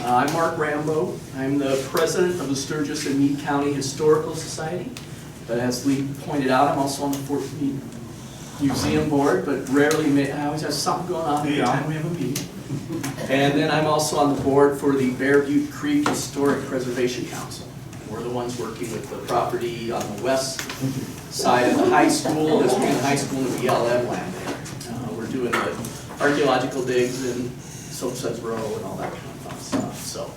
I'm Mark Rambow. I'm the president of the Sturgis and Meade County Historical Society. But as Lee pointed out, I'm also on the Fort Meade Museum Board, but rarely, I always have something going on every time we have a meeting. And then I'm also on the board for the Bear Butte Creek Historic Preservation Council. We're the ones working with the property on the west side of the high school, that's between the high school and the BLM land there. We're doing the archaeological digs in Soapsuds Row and all that kind of fun stuff. So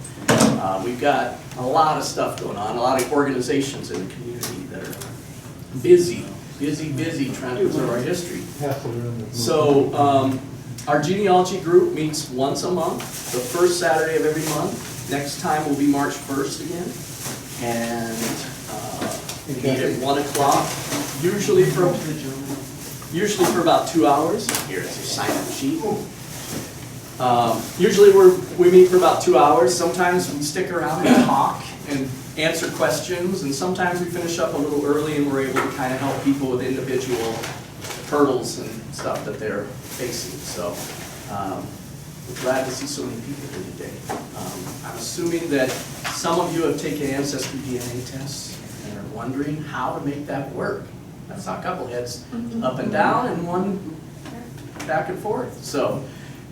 we've got a lot of stuff going on, a lot of organizations in the community that are busy trying to preserve our history. So our genealogy group meets once a month, the first Saturday of every month. Next time will be March 1st again. And we meet at 1 o'clock, usually for about 2 hours. Here's your sign-up sheet. Usually we meet for about 2 hours. Sometimes we stick around and talk and answer questions, and sometimes we finish up a little early and we're able to kind of help people with individual hurdles and stuff that they're facing. So we're glad to see so many people here today. I'm assuming that some of you have taken ancestry DNA tests and are wondering how to make that work. I saw a couple heads up and down and one back and forth. So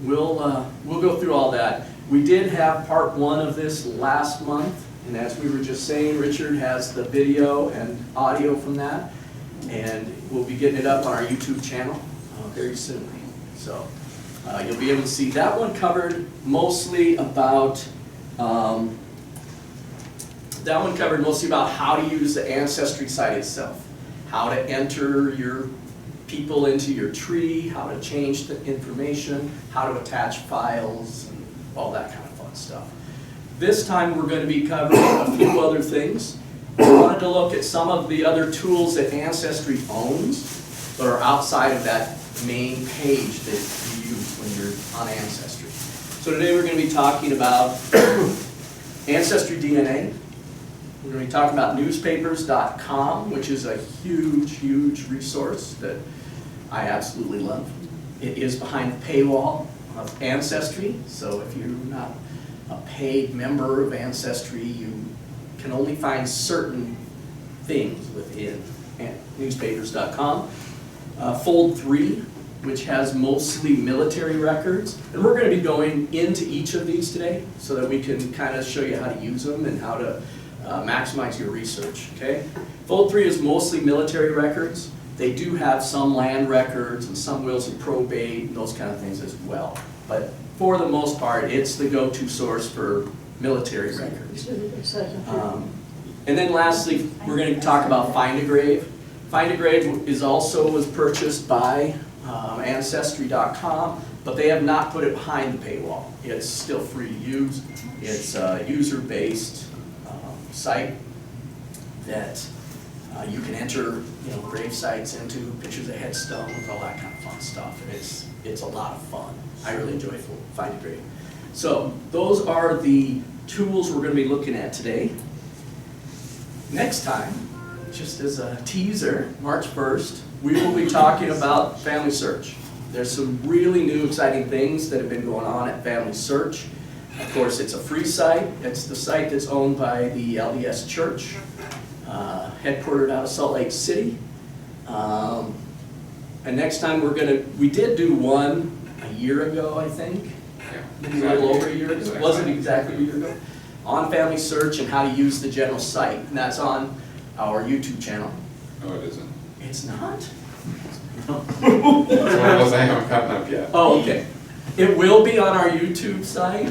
we'll go through all that. We did have part 1 of this last month, and as we were just saying, Richard has the video and audio from that, and we'll be getting it up on our YouTube channel very soon. So you'll be able to see that one covered mostly about how to use the ancestry site itself, how to enter your people into your tree, how to change the information, how to attach files, and all that kind of fun stuff. This time we're going to be covering a few other things. We wanted to look at some of the other tools that Ancestry owns, but are outside of that main page that you use when you're on Ancestry. So today we're going to be talking about Ancestry DNA. We're going to be talking about newspapers.com, which is a huge resource that I absolutely love. It is behind the paywall of Ancestry, so if you're not a paid member of Ancestry, you can only find certain things within newspapers.com. Fold 3, which has mostly military records, and we're going to be going into each of these today so that we can kind of show you how to use them and how to maximize your research. Okay? Fold 3 is mostly military records. They do have some land records and some wills and probate and those kind of things as well. But for the most part, it's the go-to source for military records. And then lastly, we're going to talk about Find a Grave. Find a Grave was purchased by Ancestry.com, but they have not put it behind the paywall. It's still free to use. It's a user-based site that you can enter, grave sites into, pictures of headstones, all that kind of fun stuff. It's a lot of fun. I really enjoy Find a Grave. So those are the tools we're going to be looking at today. Next time, just as a teaser, March 1st, we will be talking about Family Search. There's some really new exciting things that have been going on at Family Search. Of course, it's a free site. It's the site that's owned by the LDS Church, headquartered out of Salt Lake City. And next time we did do one a year ago, I think. Maybe a little over a year ago. It wasn't exactly a year ago. On Family Search and how to use the general site. And that's on our YouTube channel. No, it isn't. It's not? It's one of those I haven't gotten up yet. Oh, okay. It will be on our YouTube site.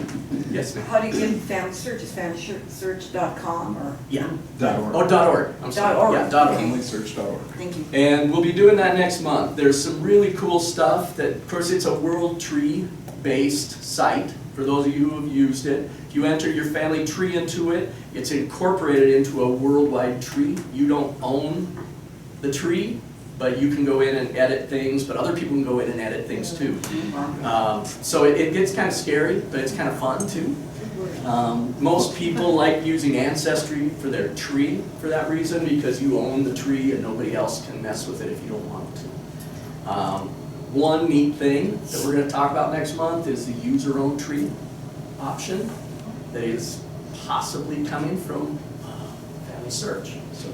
Yes, ma'am. How do you get Family Search? Is FamilySearch.com or? Yeah. .org. Oh, .org. I'm sorry. .org. Yeah, .org. FamilySearch.org. Thank you. And we'll be doing that next month. There's some really cool stuff that, of course, it's a world tree-based site for those of you who have used it. If you enter your family tree into it, it's incorporated into a worldwide tree. You don't own the tree, but you can go in and edit things, but other people can go in and edit things too. So it gets kind of scary, but it's kind of fun too. Most people like using Ancestry for their tree for that reason, because you own the tree and nobody else can mess with it if you don't want to. One neat thing that we're going to talk about next month is the user-owned tree option. that is possibly coming from Family Search. So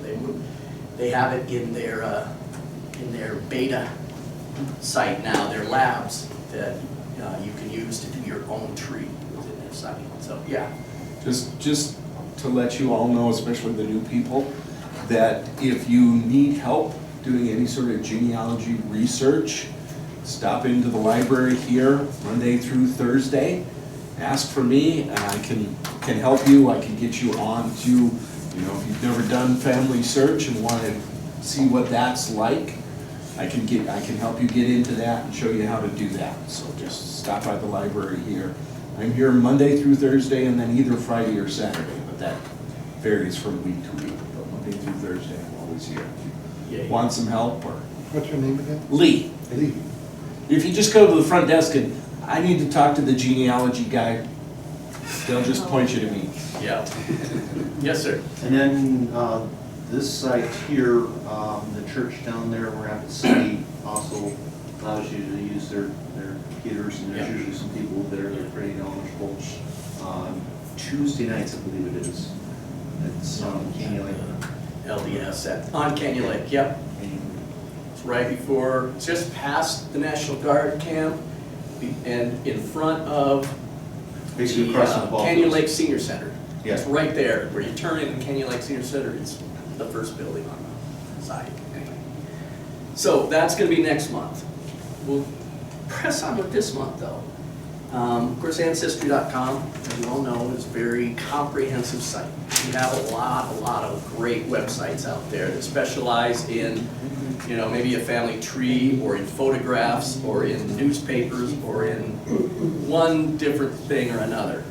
they have it in their beta site now, their labs that you can use to do your own tree within their site. So yeah. Just to let you all know, especially the new people, that if you need help doing any sort of genealogy research, stop into the library here Monday through Thursday. Ask for me, and I can help you. I can get you on to, if you've never done Family Search and want to see what that's like, I can help you get into that and show you how to do that. So just stop by the library here. I'm here Monday through Thursday, and then either Friday or Saturday, but that varies from week to week. But Monday through Thursday, I'm always here. Yeah. Want some help, or? What's your name again? Lee. Lee. If you just go to the front desk and, I need to talk to the genealogy guy, they'll just point you to me. Yeah. Yes, sir. And then this site here, the church down there, we're at the city, also allows you to use their computers, and there's Yeah. usually some people there that are pretty knowledgeable. Tuesday nights, I believe it is. It's on Canyon Lake. LDS on Canyon Lake, yep. It's right before, just past the National Guard camp and in front of Basically the across from the ball Canyon fields. Lake Senior Center. Yeah. It's right there, where you turn in Canyon Lake Senior Center, it's the first building on the side. Anyway. So that's gonna be next month. We'll press on with this month though. Of course, Ancestry.com, as you all know, is a very comprehensive site. We have a lot of great websites out there that specialize in, maybe a family tree, or in photographs, or in newspapers, or in one different thing or another.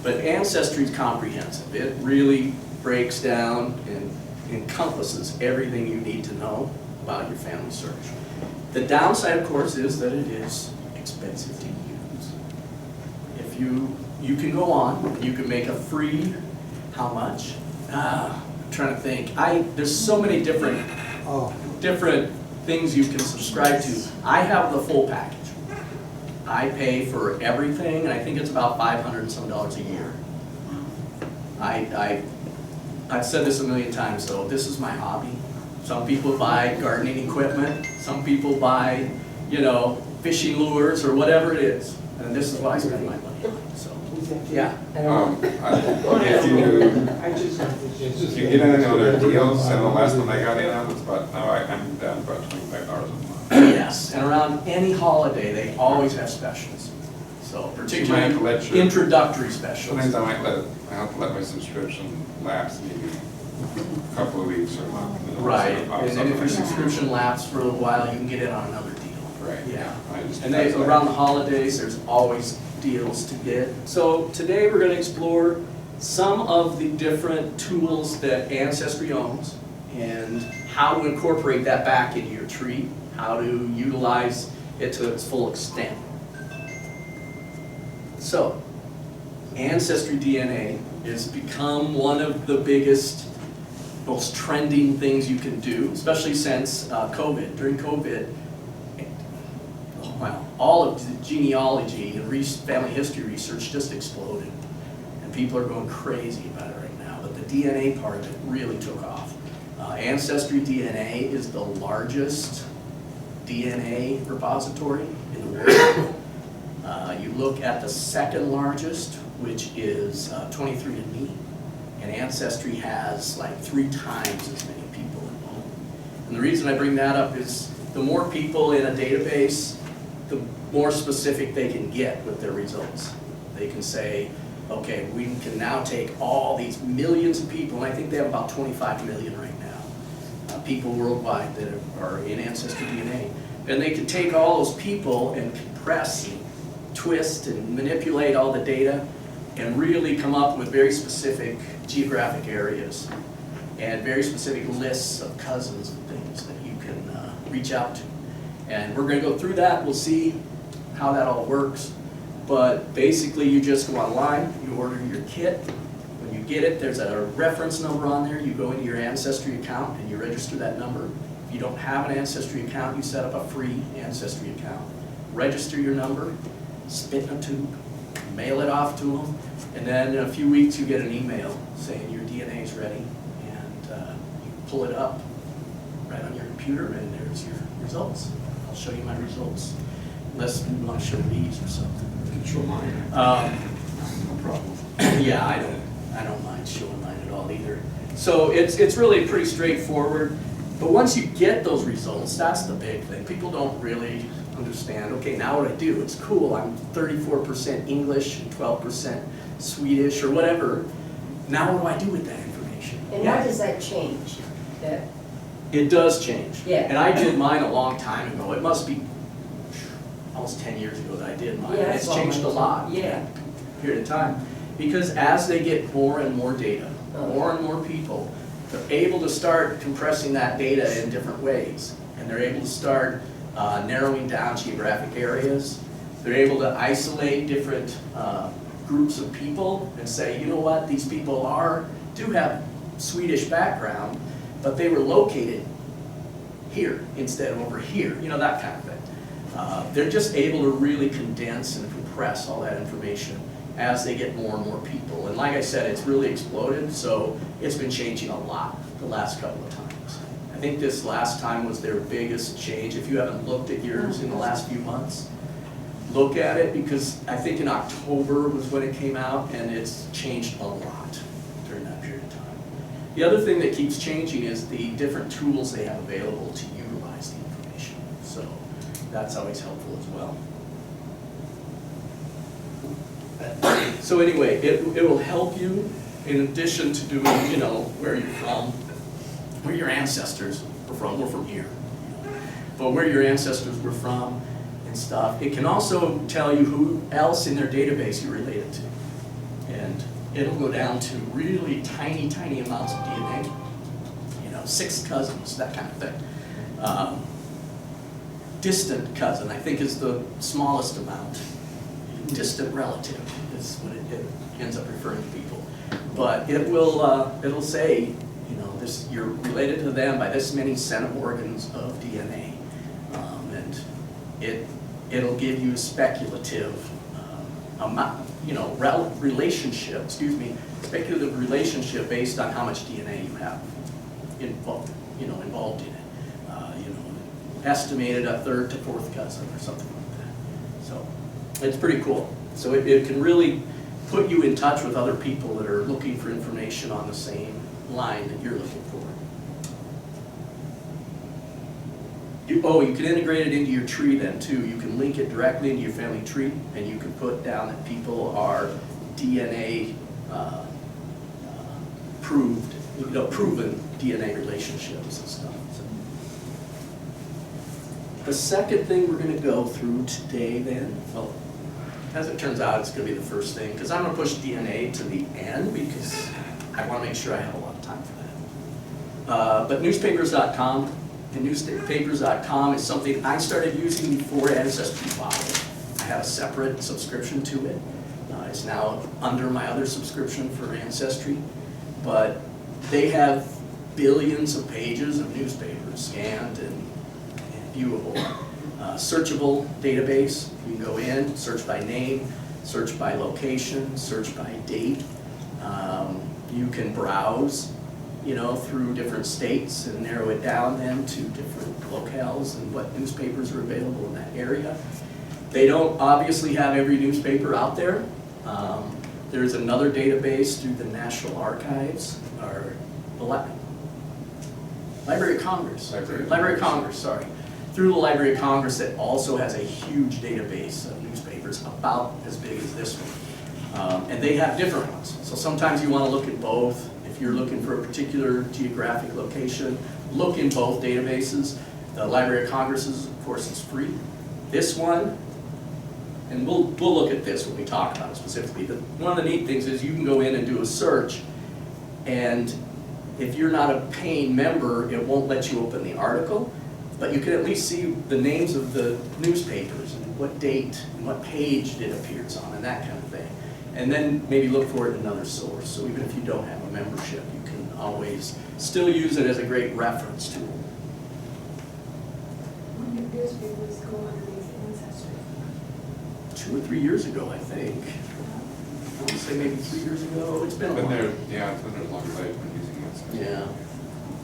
But Ancestry is comprehensive. It really breaks down and encompasses everything you need to know about your family search. The downside, of course, is that it is expensive to use. If you can go on, you can make a free, how much? I'm trying to think. There's so many different things you can subscribe to. I have the full package. I pay for everything, and I think it's about $500 and some a year. I've said this a million times, though. This is my hobby. Some people buy gardening equipment. Some people buy, fishing lures or whatever it is. And this is what I spend my money on. So, yeah. If you get any other deals, and the last one I got in on was I'm down about $25 a month. Yes, and around any holiday, they always have specials. So particularly introductory specials. Sometimes I have to let my subscription lapse maybe a couple of weeks or a month. Right, and then if your subscription lapses for a little while, you can get in on another deal. Right. Yeah. And Around the holidays, there's always deals to get. So today we're going to explore some of the different tools that Ancestry owns and how to incorporate that back into your tree, how to utilize it to its full extent. So, Ancestry DNA has become one of the biggest, most trending things you can do, especially since COVID. During COVID, all of the genealogy and family history research just exploded. And people are going crazy about it right now. But the DNA part of it really took off. Ancestry DNA is the largest DNA repository in the world. You look at the second largest, which is 23andMe, and Ancestry has like 3 times as many people involved. And the reason I bring that up is the more people in a database, the more specific they can get with their results. They can say, okay, we can now take all these millions of people, and I think they have about 25 million right now, people worldwide that are in Ancestry DNA. And they can take all those people and compress and twist and manipulate all the data and really come up with very specific geographic areas and very specific lists of cousins and things that you can reach out to. And we're going to go through that. We'll see how that all works. But basically, you just go online, you order your kit. When you get it, there's a reference number on there. You go into your Ancestry account and you register that number. If you don't have an Ancestry account, you set up a free Ancestry account. Register your number, spit in a tube, You mail it off to them, and then in a few weeks you get an email saying your DNA is ready, and you pull it up right on your computer, and there's your results. I'll show you my results, unless you want to show these or something. You can show mine. No problem. Yeah, I don't mind showing mine at all either. So it's really pretty straightforward. But once you get those results, that's the big thing. People don't really understand, okay, now what I do, it's cool, I'm 34% English and 12% Swedish or whatever. Now what do I do with that information? And why does that change? That, It does change. Yeah. And I did mine a long time ago. It must be almost 10 years ago that I did mine. yeah, And that's it's all changed a mine. lot. Yeah. Period of time. Because as they get more and more data, more and more people, they're able to start compressing that data in different ways. And they're able to start narrowing down geographic areas. They're able to isolate different groups of people and say, you know what, these people do have Swedish background, but they were located here instead of over here, you know, that kind of thing. They're just able to really condense and compress all that information as they get more and more people. And like I said, it's really exploded, so it's been changing a lot the last couple of times. I think this last time was their biggest change. If you haven't looked at yours in the last few months, look at it, because I think in October was when it came out, and it's changed a lot during that period of time. The other thing that keeps changing is the different tools they have available to utilize the information. So that's always helpful as well. So anyway, it will help you in addition to doing, you know, where you're from, where your ancestors were from. We're from here. But where your ancestors were from and stuff. It can also tell you who else in their database you're related to. And it'll go down to really tiny, tiny amounts of DNA. You know, 6 cousins, that kind of thing. Distant cousin, I think, is the smallest amount. Distant relative is what it ends up referring to people. But it will, it'll say, you know, this, you're related to them by this many centimorgans of DNA. And it'll give you a speculative amount, you know, relationship, speculative relationship based on how much DNA you have involved in it. You know, estimated a 3rd to 4th cousin or something like that. So it's pretty cool. So it can really put you in touch with other people that are looking for information on the same line that you're looking for. You can integrate it into your tree then too. You can link it directly into your family tree, and you can put down that people are DNA proven DNA relationships and stuff. So. The second thing we're going to go through today then, well, as it turns out, it's going to be the first thing, because I'm going to push DNA to the end because I want to make sure I have a lot of time for that. But newspapers.com, and newspapers.com is something I started using before Ancestry bought it. I had a separate subscription to it. It's now under my other subscription for Ancestry, but they have billions of pages of newspapers scanned and viewable. Searchable database. You can go in, search by name, search by location, search by date. You can browse, you know, through different states and narrow it down then to different locales and what newspapers are available in that area. They don't obviously have every newspaper out there. There's another database through the National Archives, or the Library of Congress. Library of Congress, sorry. Through the Library of Congress that also has a huge database of newspapers about as big as this one. And they have different ones. So sometimes you want to look at both. If you're looking for a particular geographic location, look in both databases. The Library of Congress, of course, is free. This one, and we'll look at this when we talk about it specifically. One of the neat things is you can go in and do a search, and if you're not a paying member, it won't let you open the article. But you can at least see the names of the newspapers and what date and what page it appears on and that kind of thing. And then maybe look for it in another source. So even if you don't have a membership, you can always still use it as a great reference tool. When did newspapers go underneath Ancestry? 2 or 3 years ago, I think. I want to say maybe 3 years ago. It's been a Been while. there, yeah, it's been there a long time, been using that site. Yeah.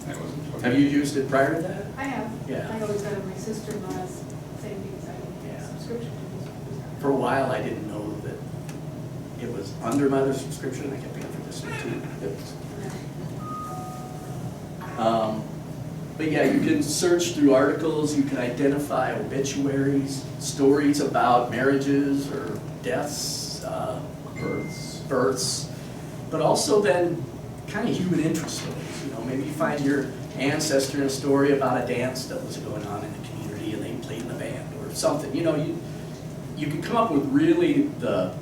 That wasn't. Have you used it prior to that? I have. Yeah. I always got it, my sister-in-law's same thing, I Yeah. have subscription to this. For a while, I didn't know that it was under my other subscription. I kept paying for this one too. But yeah, you can search through articles, you can identify obituaries, stories about marriages or deaths, births, but also then kind of human interest stories. You know, maybe you find your ancestor in a story about a dance that was going on in the community and they played in the band or something. You know, you can come up with really the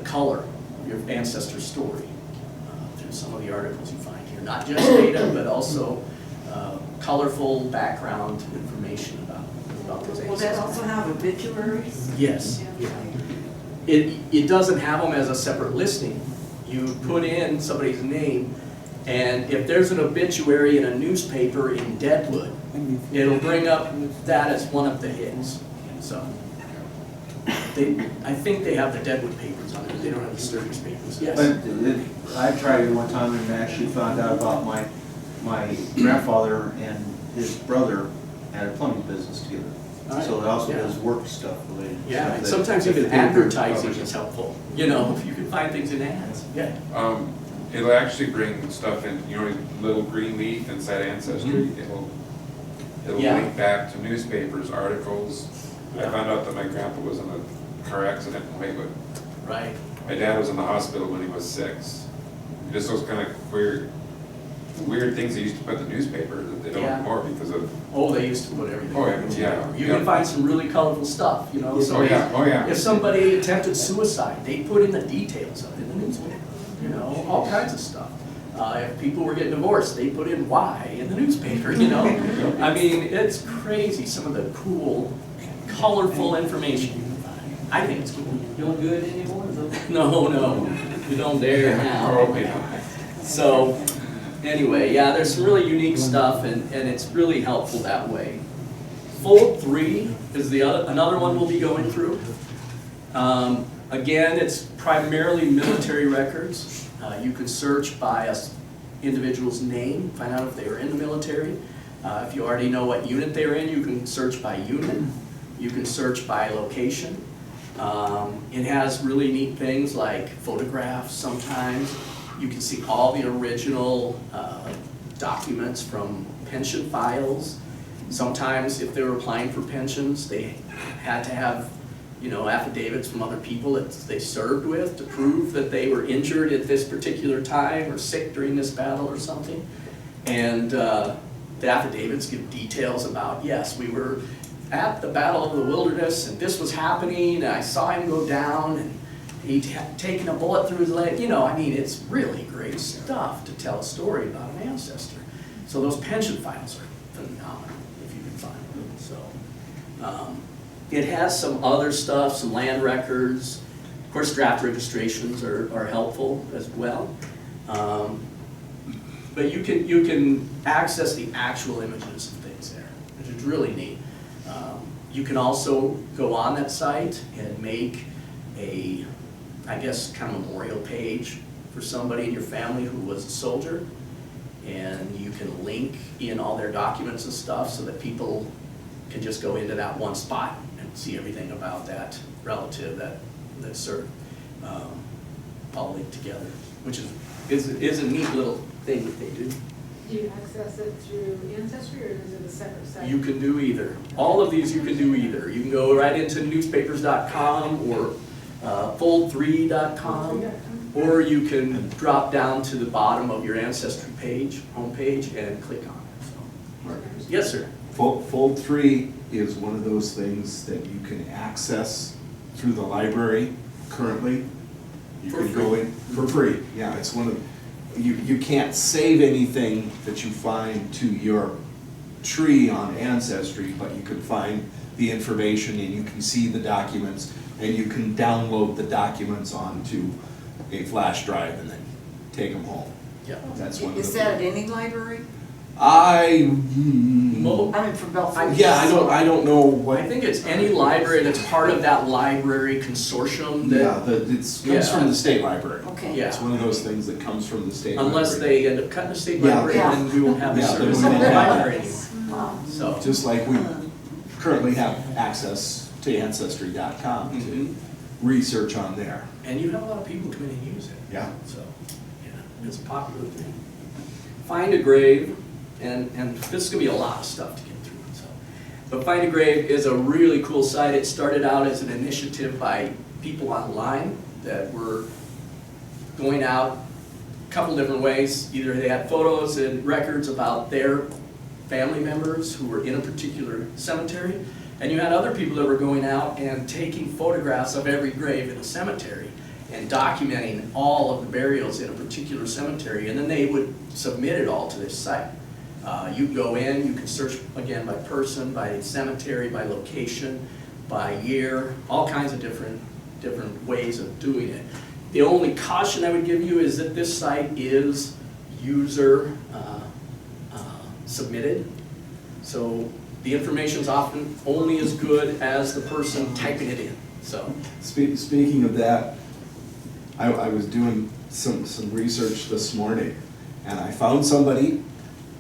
color of your ancestor's story through some of the articles you find here. Not just data, but also colorful background information about those Will that also ancestors. have obituaries? Yes. It doesn't have them as a separate listing. You put in somebody's name, and if there's an obituary in a newspaper in Deadwood, it'll bring up that as one of the hits. So, I think they have the Deadwood papers on it, they don't have the Sturgis papers. Yes. But I tried it one time and actually found out about my grandfather and his brother had a plumbing business together. Alright. So it also Yeah. does work stuff related. Yeah, stuff and that- sometimes that even they do. advertising is helpful, you know, if you can find things in ads, yeah. It'll actually bring stuff in, you know, little green leaf inside Ancestry, it'll Yeah. link back to newspapers, articles. I Yeah. found out that my grandpa was in a car accident in Lakewood. Right, My dad was in the hospital when he was 6. Just those kind of weird things they used to put in the newspaper that they don't Yeah. anymore because of, oh, they used to put everything. Oh, yeah, in the yeah, newspaper. You yeah. can find some really colorful stuff, you know, so oh yeah. if somebody attempted suicide, they put in the details of it in the newspaper, you know, all kinds of stuff. If people were getting divorced, they put in why in the newspaper, you know? I mean, it's crazy, some of the cool, colorful information you can find. I think it's cool. Feel good anymore? No, you don't dare Oh, now. okay. So, anyway, yeah, there's some really unique stuff, and it's really helpful that way. Fold 3 is another one we'll be going through. Again, it's primarily military records. You can search by an individual's name, find out if they were in the military. If you already know what unit they're in, you can search by unit. You can search by location. It has really neat things like photographs sometimes. You can see all the original documents from pension files. Sometimes if they were applying for pensions, they had to have, you know, affidavits from other people that they served with to prove that they were injured at this particular time or sick during this battle or something. And the affidavits give details about, yes, we were at the Battle of the Wilderness and this was happening and I saw him go down and he'd taken a bullet through his leg. You know, I mean, it's really great stuff to tell a story about an ancestor. So those pension files are phenomenal if you can find them. So it has some other stuff, some land records. Of course, draft registrations are helpful as well. But you can access the actual images of things there, which is really neat. You can also go on that site and make a, I guess, kind of memorial page for somebody in your family who was a soldier. And you can link in all their documents and stuff so that people can just go into that one spot and see everything about that relative that served, all linked together, which is a neat little thing that they do. Do you access it through Ancestry or is it a separate site? You can do either. All of these you can do either. You can go right into newspapers.com or fold3.com, or you can drop down to the bottom of your Ancestry page, homepage, and click on it. So, yes, sir. Fold 3 is one of those things that you can access through the library currently. You For can go in for free. Yeah, it's one of, you can't save anything that you find to your tree on Ancestry, but you can find the information and you can see the documents and you can download the documents onto a flash drive and then take them home. Yeah. That's one of the. Is that at any library? Mo- I mean, from Belfort. Yeah, I don't know what. I think it's any library that's part of that library consortium Yeah, that, comes Yeah. from the state library. Okay. yeah. It's one of those things that comes from the state library. Unless they end up cutting the state Yeah. library, then we won't have the Yeah, then service we in the won't have library it. anymore. Wow. So, Just like we currently have access to Ancestry.com Mhm. to research on there. and you have a lot of people come in and use it. Yeah. So, yeah, it's a popular thing. Find a Grave, and this is gonna be a lot of stuff to get through, so. But Find a Grave is a really cool site. It started out as an initiative by people online that were going out a couple different ways. Either they had photos and records about their family members who were in a particular cemetery, and you had other people that were going out and taking photographs of every grave in a cemetery and documenting all of the burials in a particular cemetery, and then they would submit it all to this site. You go in, you can search again by person, by cemetery, by location, by year, all kinds of different ways of doing it. The only caution I would give you is that this site is user submitted. So the information's often only as good as the person typing it in, so. Speaking of that, I was doing some research this morning, and I found somebody,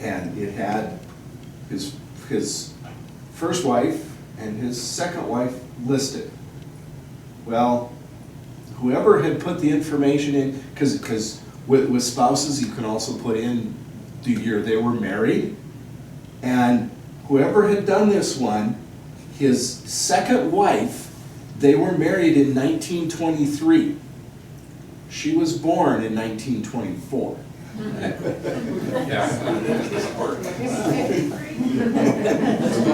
and it had his first wife and his second wife listed. Well, whoever had put the information in, because with spouses, you can also put in the year they were married, and whoever had done this one, his second wife, they were married in 1923. She was born in 1924. Yeah, this is important.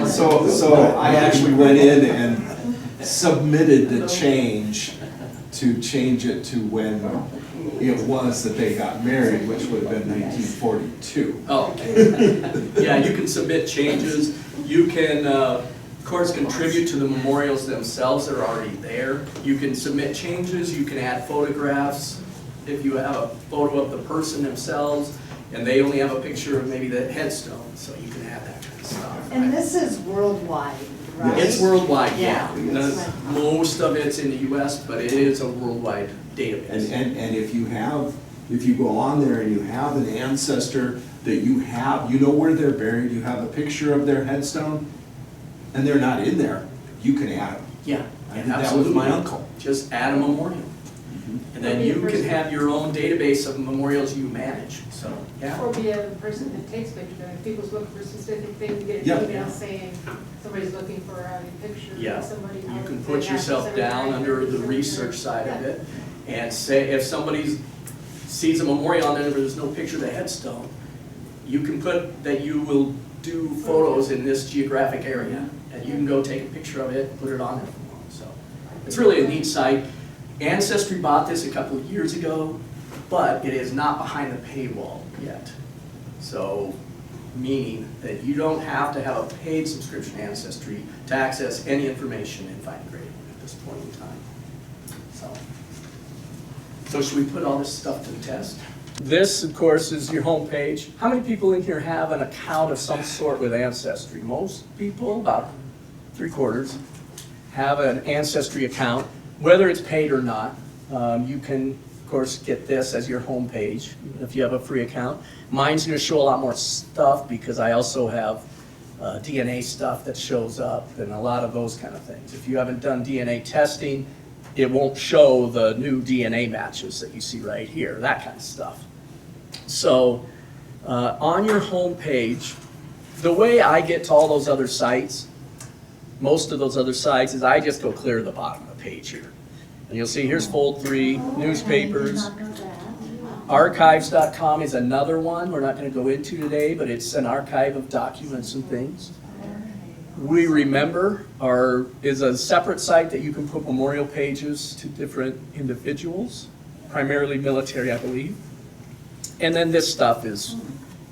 So I actually went in and submitted the change to change it to when it was that they got married, which would have been 1942. Oh, yeah, you can submit changes. You can, of course, contribute to the memorials themselves that are already there. You can submit changes, you can add photographs. If you have a photo of the person themselves, and they only have a picture of maybe the headstone, so you can add that kind of stuff. And this is worldwide, right? It's worldwide, yeah. Yeah. Most of it's in the US, but it is a worldwide database. And if you go on there and you have an ancestor that you know where they're buried, you have a picture of their headstone, and they're not in there, you can add them. Yeah, I did that with absolutely. my uncle. Just add a memorial. And then you can have your own database of memorials you manage, so, yeah. Or be a person that takes pictures, if people's looking for specific things, get Yep. an email saying somebody's looking for a picture Yeah. of somebody. You out can at put the yourself cemetery, down under the cemetery. research side of Yeah. it, and say, if somebody sees a memorial on there where there's no picture of the headstone, you can put that you will do photos in this geographic area, and you can go take a picture of it, and put it on there. So, it's really a neat site. Ancestry bought this a couple of years ago, but it is not behind the paywall yet. So, meaning that you don't have to have a paid subscription to Ancestry to access any information in Find a Grave at this point in time. So should we put all this stuff to the test? This, of course, is your home page. How many people in here have an account of some sort with Ancestry? Most people, about 3/4, have an Ancestry account, whether it's paid or not. You can, of course, get this as your home page if you have a free account. Mine's gonna show a lot more stuff because I also have DNA stuff that shows up and a lot of those kind of things. If you haven't done DNA testing, it won't show the new DNA matches that you see right here, that kind of stuff. So on your home page, the way I get to all those other sites, most of those other sites, is I just go clear to the bottom of the page here. And you'll see here's Fold 3, newspapers. Archives.com is another one we're not going to go into today, but it's an archive of documents and things. We Remember is a separate site that you can put memorial pages to different individuals, primarily military, I believe. And then this stuff is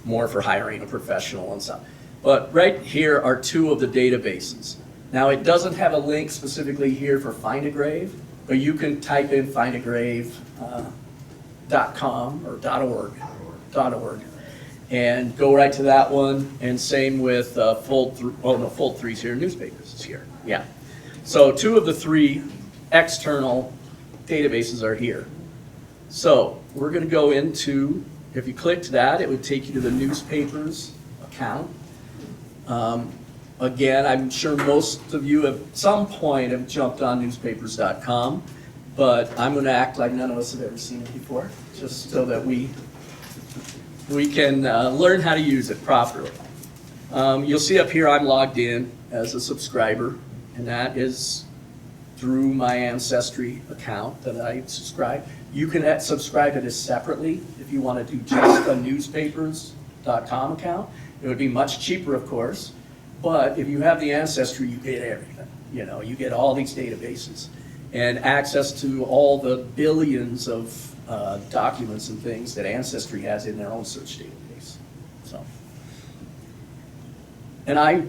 more for hiring a professional and stuff. But right here are two of the databases. Now, it doesn't have a link specifically here for Find a Grave, but you can type in findagrave.com or .org. and go right to that one, and same with Fold 3's here, newspapers is here, yeah. So 2 of the 3 external databases are here. So we're gonna go into, if you clicked that, it would take you to the newspapers account. Again, I'm sure most of you at some point have jumped on newspapers.com, but I'm gonna act like none of us have ever seen it before, just so that we can learn how to use it properly. You'll see up here I'm logged in as a subscriber, and that is through my Ancestry account that I subscribe. You can subscribe to this separately if you want to do just a newspapers.com account. It would be much cheaper, of course, but if you have the Ancestry, you get everything. You know, you get all these databases and access to all the billions of documents and things that Ancestry has in their own search database. So, and I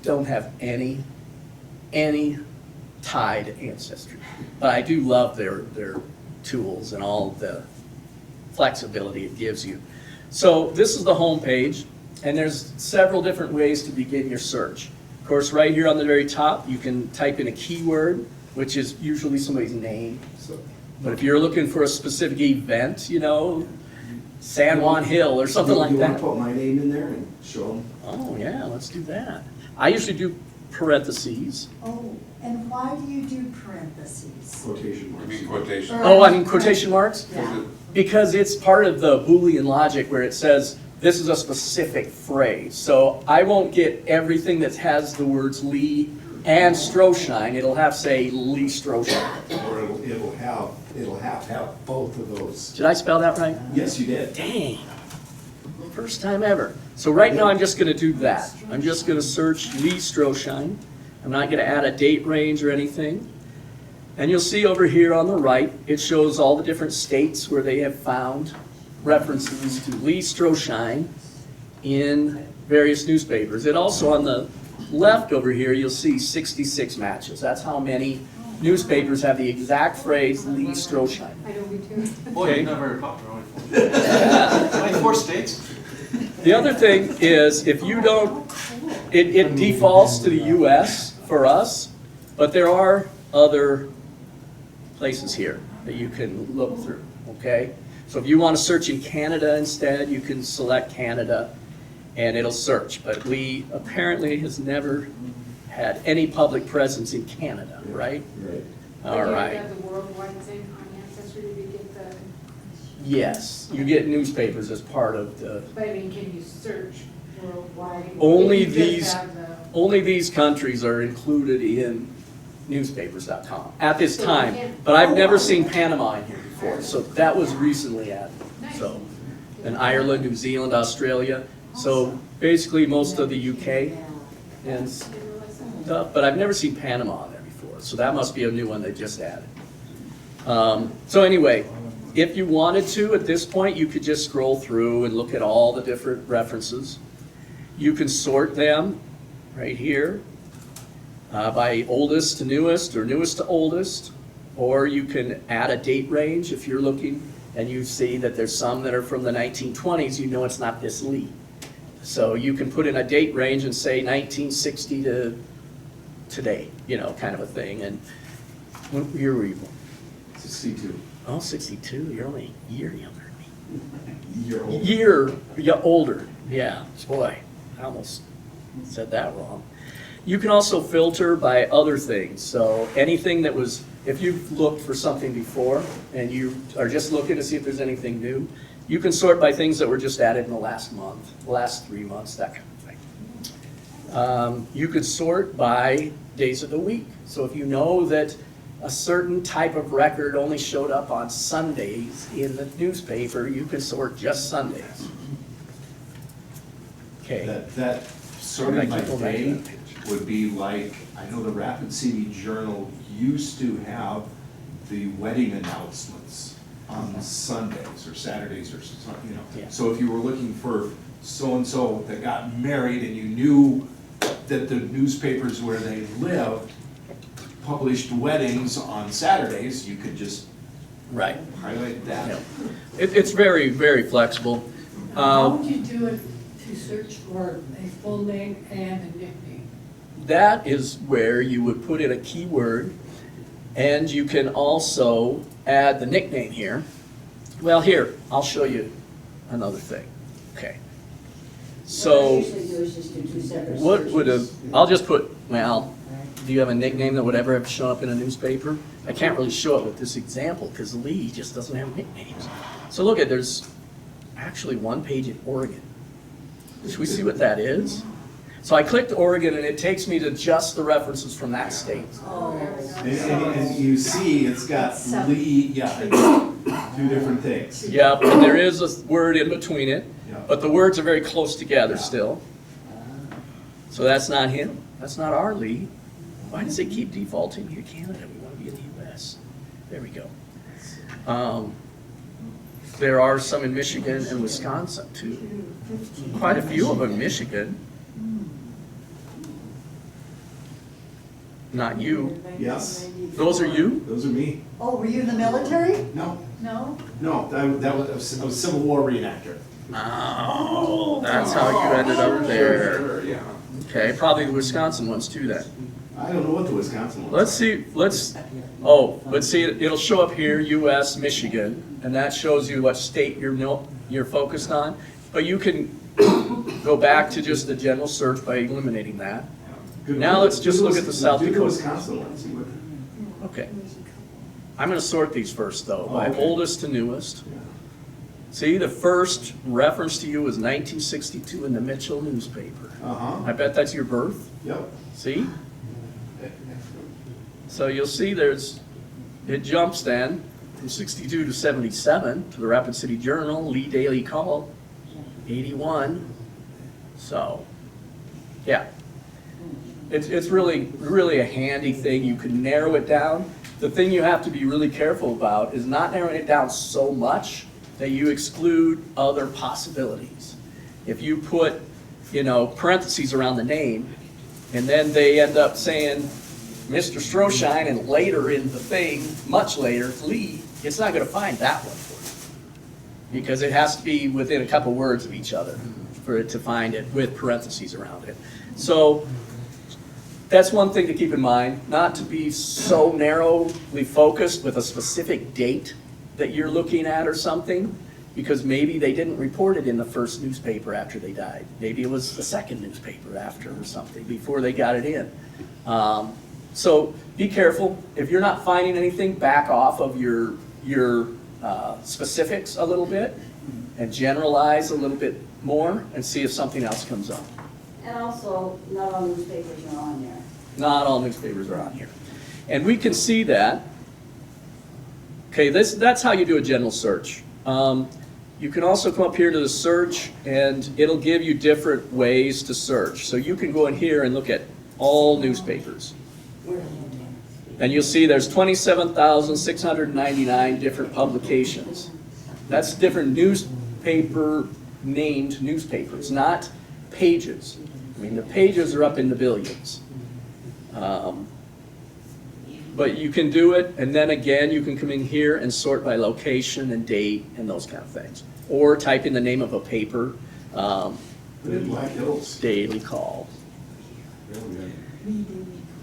don't have any tie to Ancestry, but I do love their tools and all the flexibility it gives you. So this is the home page, and there's several different ways to begin your search. Of course, right here on the very top, you can type in a keyword, which is usually somebody's name. But if you're looking for a specific event, you know, San Juan Hill or something like You want that. to put my name in there and show them? Oh, yeah, let's do that. I usually do parentheses. Oh, and why do you do parentheses? Quotation I marks. mean, quotation. Oh, I mean quotation marks? Yeah. Because it's part of the Boolean logic where it says this is a specific phrase. So I won't get everything that has the words Lee and Stroshine. It'll have, say, Lee Stroshine. Or it'll have to have both of those. Did I spell that right? Yes, you did. Dang. First time ever. So right now I'm just going to do that. I'm just going to search Lee Stroshine. I'm not going to add a date range or anything. And you'll see over here on the right, it shows all the different states where they have found references to Lee Stroshine in various newspapers. It also, on the left over here, you'll see 66 matches. That's how many newspapers have the exact phrase Lee Stroshine. I know we do. Boy, Okay. you're not very popular, only 24 states? The other thing is, if you don't, it defaults to the US for us, but there are other places here that you can look through, okay? So if you want to search in Canada instead, you can select Canada and it'll search. But Lee apparently has never had any public presence in Canada, right? Right. All Like, right. you have the worldwide thing on Ancestry to get the, Yes, you get newspapers as part of the, but I mean, can you search worldwide? Only If you just these- have the- only these countries are included in newspapers.com at this So you time. can't- But I've never seen Panama in here before, so that was recently added. So, and Ireland, New Zealand, Australia. So basically most of the UK and stuff, but I've never seen Panama on there before, so that must be a new one they just added. So anyway, if you wanted to, at this point, you could just scroll through and look at all the different references. You can sort them right here by oldest to newest or newest to oldest, or you can add a date range if you're looking and you see that there's some that are from the 1920s, you know it's not this Lee. So you can put in a date range and say 1960 to today, you know, kind of a thing. And what year were you born? 62. Oh, 62, you're only a year younger than me. You're old. Yeah, older, yeah, boy, I almost said that wrong. You can also filter by other things, so anything that was, if you've looked for something before and you are just looking to see if there's anything new, you can sort by things that were just added in the last month, the last 3 months, that kind of thing. You could sort by days of the week, so if you know that a certain type of record only showed up on Sundays in the newspaper, you can sort just Sundays. Okay. That sorting by Go back to day that page. would be like, I know the Rapid City Journal used to have the wedding announcements on Sundays or Saturdays or something, you know. Yeah. So if you were looking for so-and-so that got married and you knew that the newspapers where they lived published weddings on Saturdays, you could just Right. highlight that. Yeah. It's very, very flexible. How would you do it to search for a full name and a nickname? That is where you would put in a keyword, and you can also add the nickname here. Well, here, I'll show you another thing. Okay. So, What I usually do is just do two separate what would a, searches. I'll just put, well, do you have a nickname that would ever have shown up in a newspaper? I can't really show it with this example because Lee just doesn't have nicknames. So look at, there's actually one page in Oregon. Should we see what that is? So I clicked Oregon and it takes me to just the references from that state. Oh, And you see, it's got Lee, yeah, it's two different things. Yep, and there is a word in between it, Yeah. but the words are very close together still. So that's not him, that's not our Lee. Why does it keep defaulting here, Canada? We want to be in the US. There we go. There are some in Michigan and Wisconsin too. Quite a few of them in Michigan. Not you. Yes. Those are you? Those are me. Oh, were you in the military? No, No? no, that was a Civil War reenactor. Oh, that's how you ended up there. Sure, yeah. Okay, probably the Wisconsin ones too then. I don't know what the Wisconsin one. Let's see, let's see, it'll show up here, US, Michigan, and that shows you what state you're focused on. But you can go back to just the general search by eliminating that. Now let's just look at the South Do the Dakota. Wisconsin one, see what. Okay. I'm gonna sort these first though, by Okay. oldest to newest. Yeah. See, the first reference to you was 1962 in the Mitchell newspaper. I bet that's your birth, Yep. see? So you'll see it jumps then from 62 to 77 to the Rapid City Journal, Lee Daily Call, 81. So, yeah. It's really a handy thing. You can narrow it down. The thing you have to be really careful about is not narrowing it down so much that you exclude other possibilities. If you put, parentheses around the name, and then they end up saying Mr. Stroshine, and later in the thing, much later, Lee, it's not gonna find that one for you. Because it has to be within a couple words of each other for it to find it with parentheses around it. So that's one thing to keep in mind, not to be so narrowly focused with a specific date that you're looking at or something, because maybe they didn't report it in the first newspaper after they died. Maybe it was the second newspaper after or something, before they got it in. So be careful. If you're not finding anything, back off of your specifics a little bit and generalize a little bit more and see if something else comes up. and also, not all newspapers are on there. Not all newspapers are on here. And we can see that. Okay, that's how you do a general search. You can also come up here to the search and it'll give you different ways to search. So you can go in here and look at all newspapers. And you'll see there's 27,699 different publications. That's different newspaper named newspapers, not pages. I mean, the pages are up in the billions. But you can do it, and then again, you can come in here and sort by location and date and those kind of things. Or type in the name of a paper, In Black Hills. Daily Call. Really good.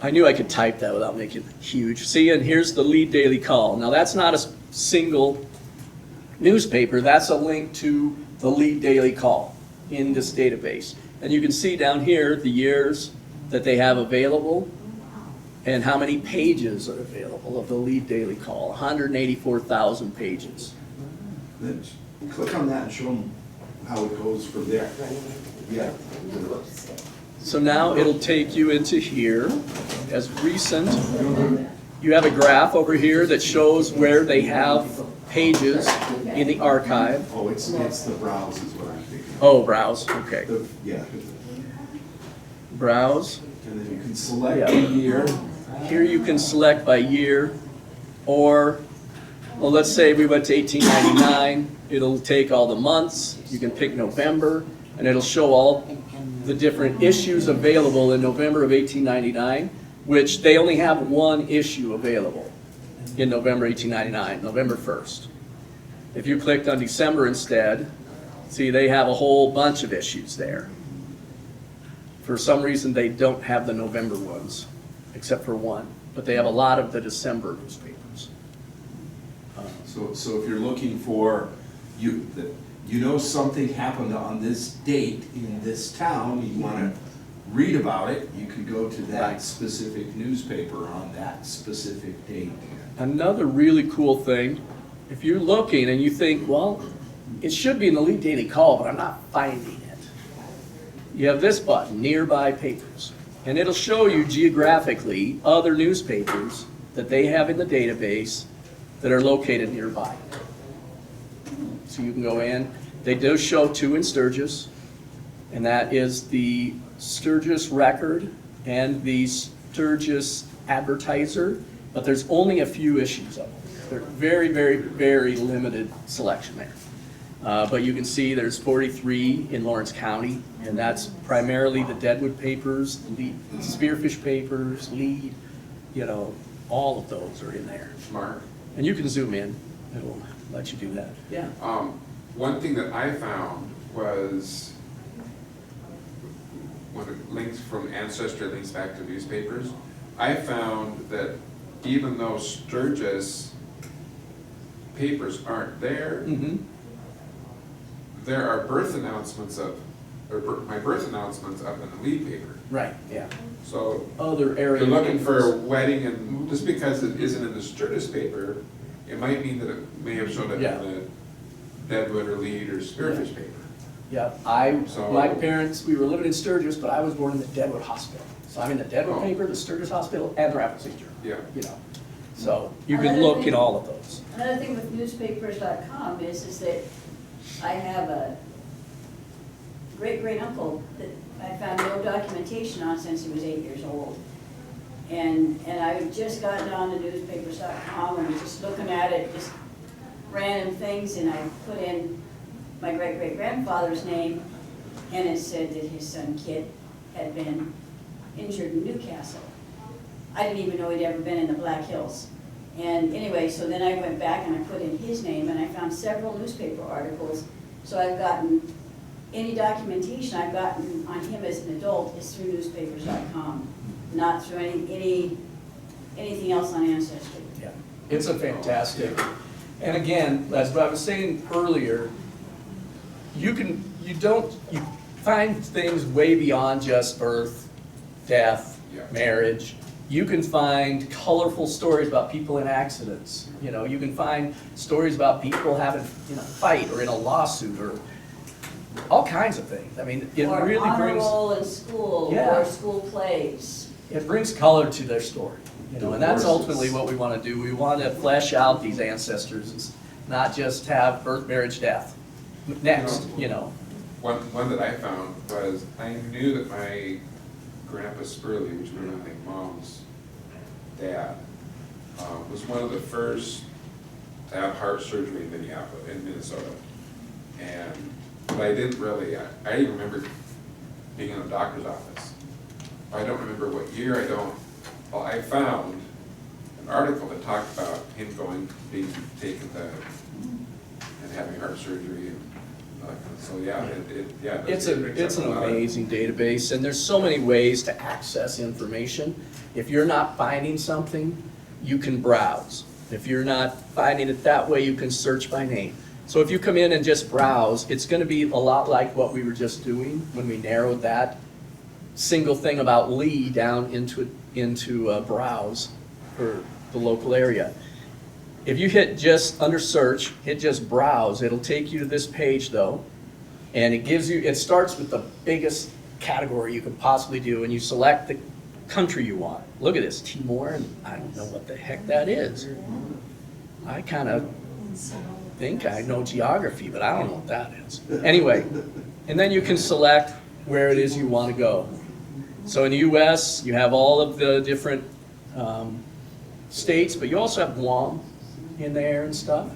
I knew I could type that without making it huge. See, and here's the Lead Daily Call. Now that's not a single newspaper, that's a link to the Lead Daily Call in this database. And you can see down here the years that they have available and how many pages are available of the Lead Daily Call, 184,000 pages. Then click on that and show them how it goes from there. Yeah. So now it'll take you into here as recent. You have a graph over here that shows where they have pages in the archive. Oh, it's the browse is what I'm thinking. Oh, browse, okay. Yeah. Browse. And then you can select the year. Here you can select by year, or, well, let's say we went to 1899. It'll take all the months. You can pick November, and it'll show all the different issues available in November of 1899, which they only have one issue available in November 1899, November 1st. If you clicked on December instead, See, they have a whole bunch of issues there. For some reason, they don't have the November ones, except for one, but they have a lot of the December newspapers. So if you're looking for, you know something happened on this date in this town, you wanna read about it, you can go to that Right. specific newspaper on that specific date. Another really cool thing, if you're looking and you think, well, it should be in the Lead Daily Call, but I'm not finding it. You have this button, Nearby Papers, and it'll show you geographically other newspapers that they have in the database that are located nearby. So you can go in, they do show 2 in Sturgis, and that is the Sturgis Record and the Sturgis Advertiser, but there's only a few issues of them. They're very, very, very limited selection there. But you can see there's 43 in Lawrence County, and that's primarily the Deadwood papers, the Spearfish papers, Lead, you know, all of those are in there. Mark, And you can zoom in, it'll let you do that. Yeah. one thing that I found was when it links from Ancestry links back to newspapers, I found that even though Sturgis papers aren't there, Mm-hmm. there are birth announcements my birth announcements up in the Lead paper. Right, yeah. So Other if area. you're looking for a wedding, and just because it isn't in the Sturgis paper, it might mean that it may have showed up in Yeah. the Deadwood or Lead or Spearfish paper. Yeah, So- my parents, we were living in Sturgis, but I was born in the Deadwood Hospital. So I'm in the Deadwood Oh. paper, the Sturgis Hospital, and the Rapid St. Journal. Yeah. You know, so you can Another look thing- at all of those. Another thing with newspapers.com is that I have a great uncle that I found no documentation on since he was 8 years old. And I had just gotten on to newspapers.com and was just looking at it, just random things, and I put in my great-great-grandfather's name, and it said that his son Kit had been injured in Newcastle. I didn't even know he'd ever been in the Black Hills. And anyway, so then I went back and I put in his name, and I found several newspaper articles. So I've gotten, any documentation I've gotten on him as an adult is through newspapers.com, not through anything else on Ancestry. Yeah, it's a fantastic, and again, as what I was saying earlier, you find things way beyond just birth, death, Yeah. marriage. You can find colorful stories about people in accidents. You know, you can find stories about people having, fight or in a lawsuit or all kinds of things. I mean, it Or really honor brings, roll in school, Yeah. or school plays. it brings color to their story. And that's ultimately what we want to do. We want to flesh out these ancestors, and not just have birth, marriage, death. Next, One that I found was, I knew that my Grandpa Spurley, which would have been my mom's dad, was one of the first to have heart surgery in Minnesota. But I didn't really, I didn't remember being in a doctor's office. I don't remember what year, well, I found an article that talked about him being taken to, and having heart surgery, and so yeah, it's an amazing database, and there's so many ways to access information. If you're not finding something, you can browse. If you're not finding it that way, you can search by name. So if you come in and just browse, it's going to be a lot like what we were just doing when we narrowed that single thing about Lee down into browse for the local area. If you hit just under search, hit just browse, it'll take you to this page though, and it starts with the biggest category you could possibly do, and you select the country you want. Look at this, Timor, and I don't know what the heck that is. I kind of think I know geography, but I don't know what that is. Anyway, and then you can select where it is you want to go. So in the US, you have all of the different states, but you also have Guam in there and stuff.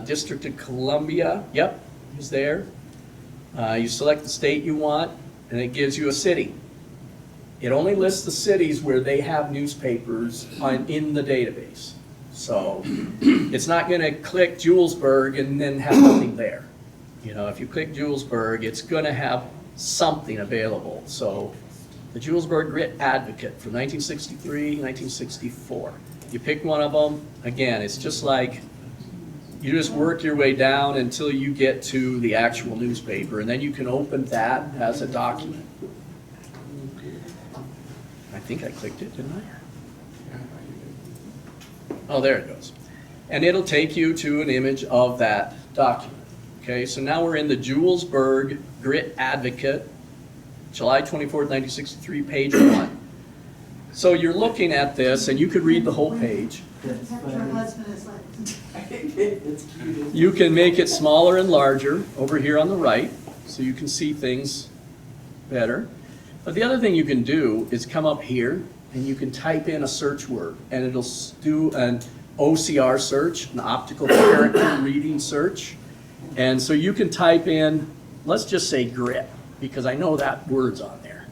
District of Columbia, yep, is there. You select the state you want, and it gives you a city. It only lists the cities where they have newspapers in the database. So it's not going to click Julesburg and then have nothing there. You know, if you click Julesburg, it's gonna have something available. So the Julesburg Grit Advocate from 1963, 1964. You pick one of them, again, it's just like, you just work your way down until you get to the actual newspaper, and then you can open that as a document. I think I clicked it, didn't I? Yeah, you did. Oh, there it goes. And it'll take you to an image of that document. Okay, so now we're in the Julesburg Grit Advocate, July 24th, 1963, page 1. So you're looking at this, and you could read the whole page. Her husband is like, You can make it smaller and larger over here on the right, so you can see things better. But the other thing you can do is come up here, and you can type in a search word, and it'll do an OCR search, an optical character reading search. And so you can type in, let's just say grit, because I know that word's on there.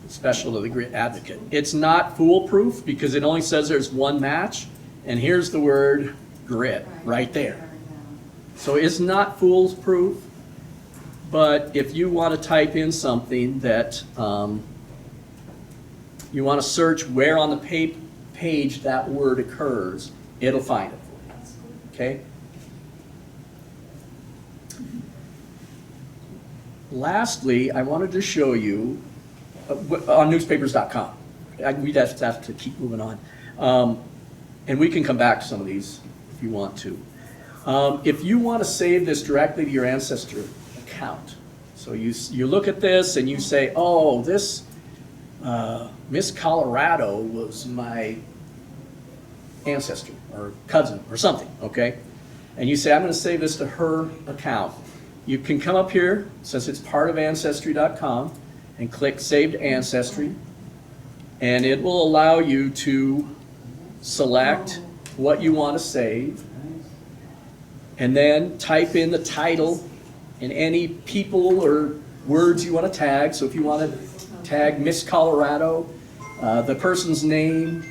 Special to the Grit Advocate. It's not foolproof because it only says there's one match, and here's the word grit right there. So it's not foolproof, but if you want to type in something that you want to search where on the page that word occurs, it'll find it for you. Okay? Lastly, I wanted to show you on newspapers.com. We'd have to keep moving on. And we can come back to some of these if you want to. If you want to save this directly to your Ancestry account, so you look at this and you say, oh, this Miss Colorado was my ancestor or cousin or something, okay? And you say, I'm going to save this to her account. You can come up here, since it's part of Ancestry.com, and click Saved Ancestry, and it will allow you to select what you want to save, and then type in the title and any people or words you want to tag. So if you want to tag Miss Colorado, the person's name,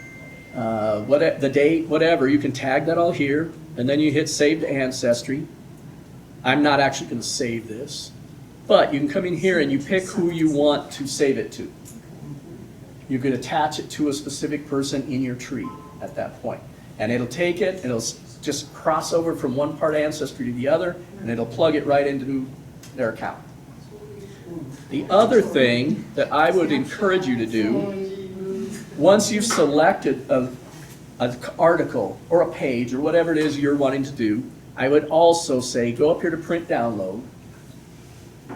the date, whatever, you can tag that all here, and then you hit Save to Ancestry. I'm not actually going to save this, but you can come in here and you pick who you want to save it to. You can attach it to a specific person in your tree at that point. And it'll take it, it'll just cross over from one part of Ancestry to the other, and it'll plug it right into their account. The other thing that I would encourage you to do, once you've selected an article or a page or whatever it is you're wanting to do, I would also say go up here to print download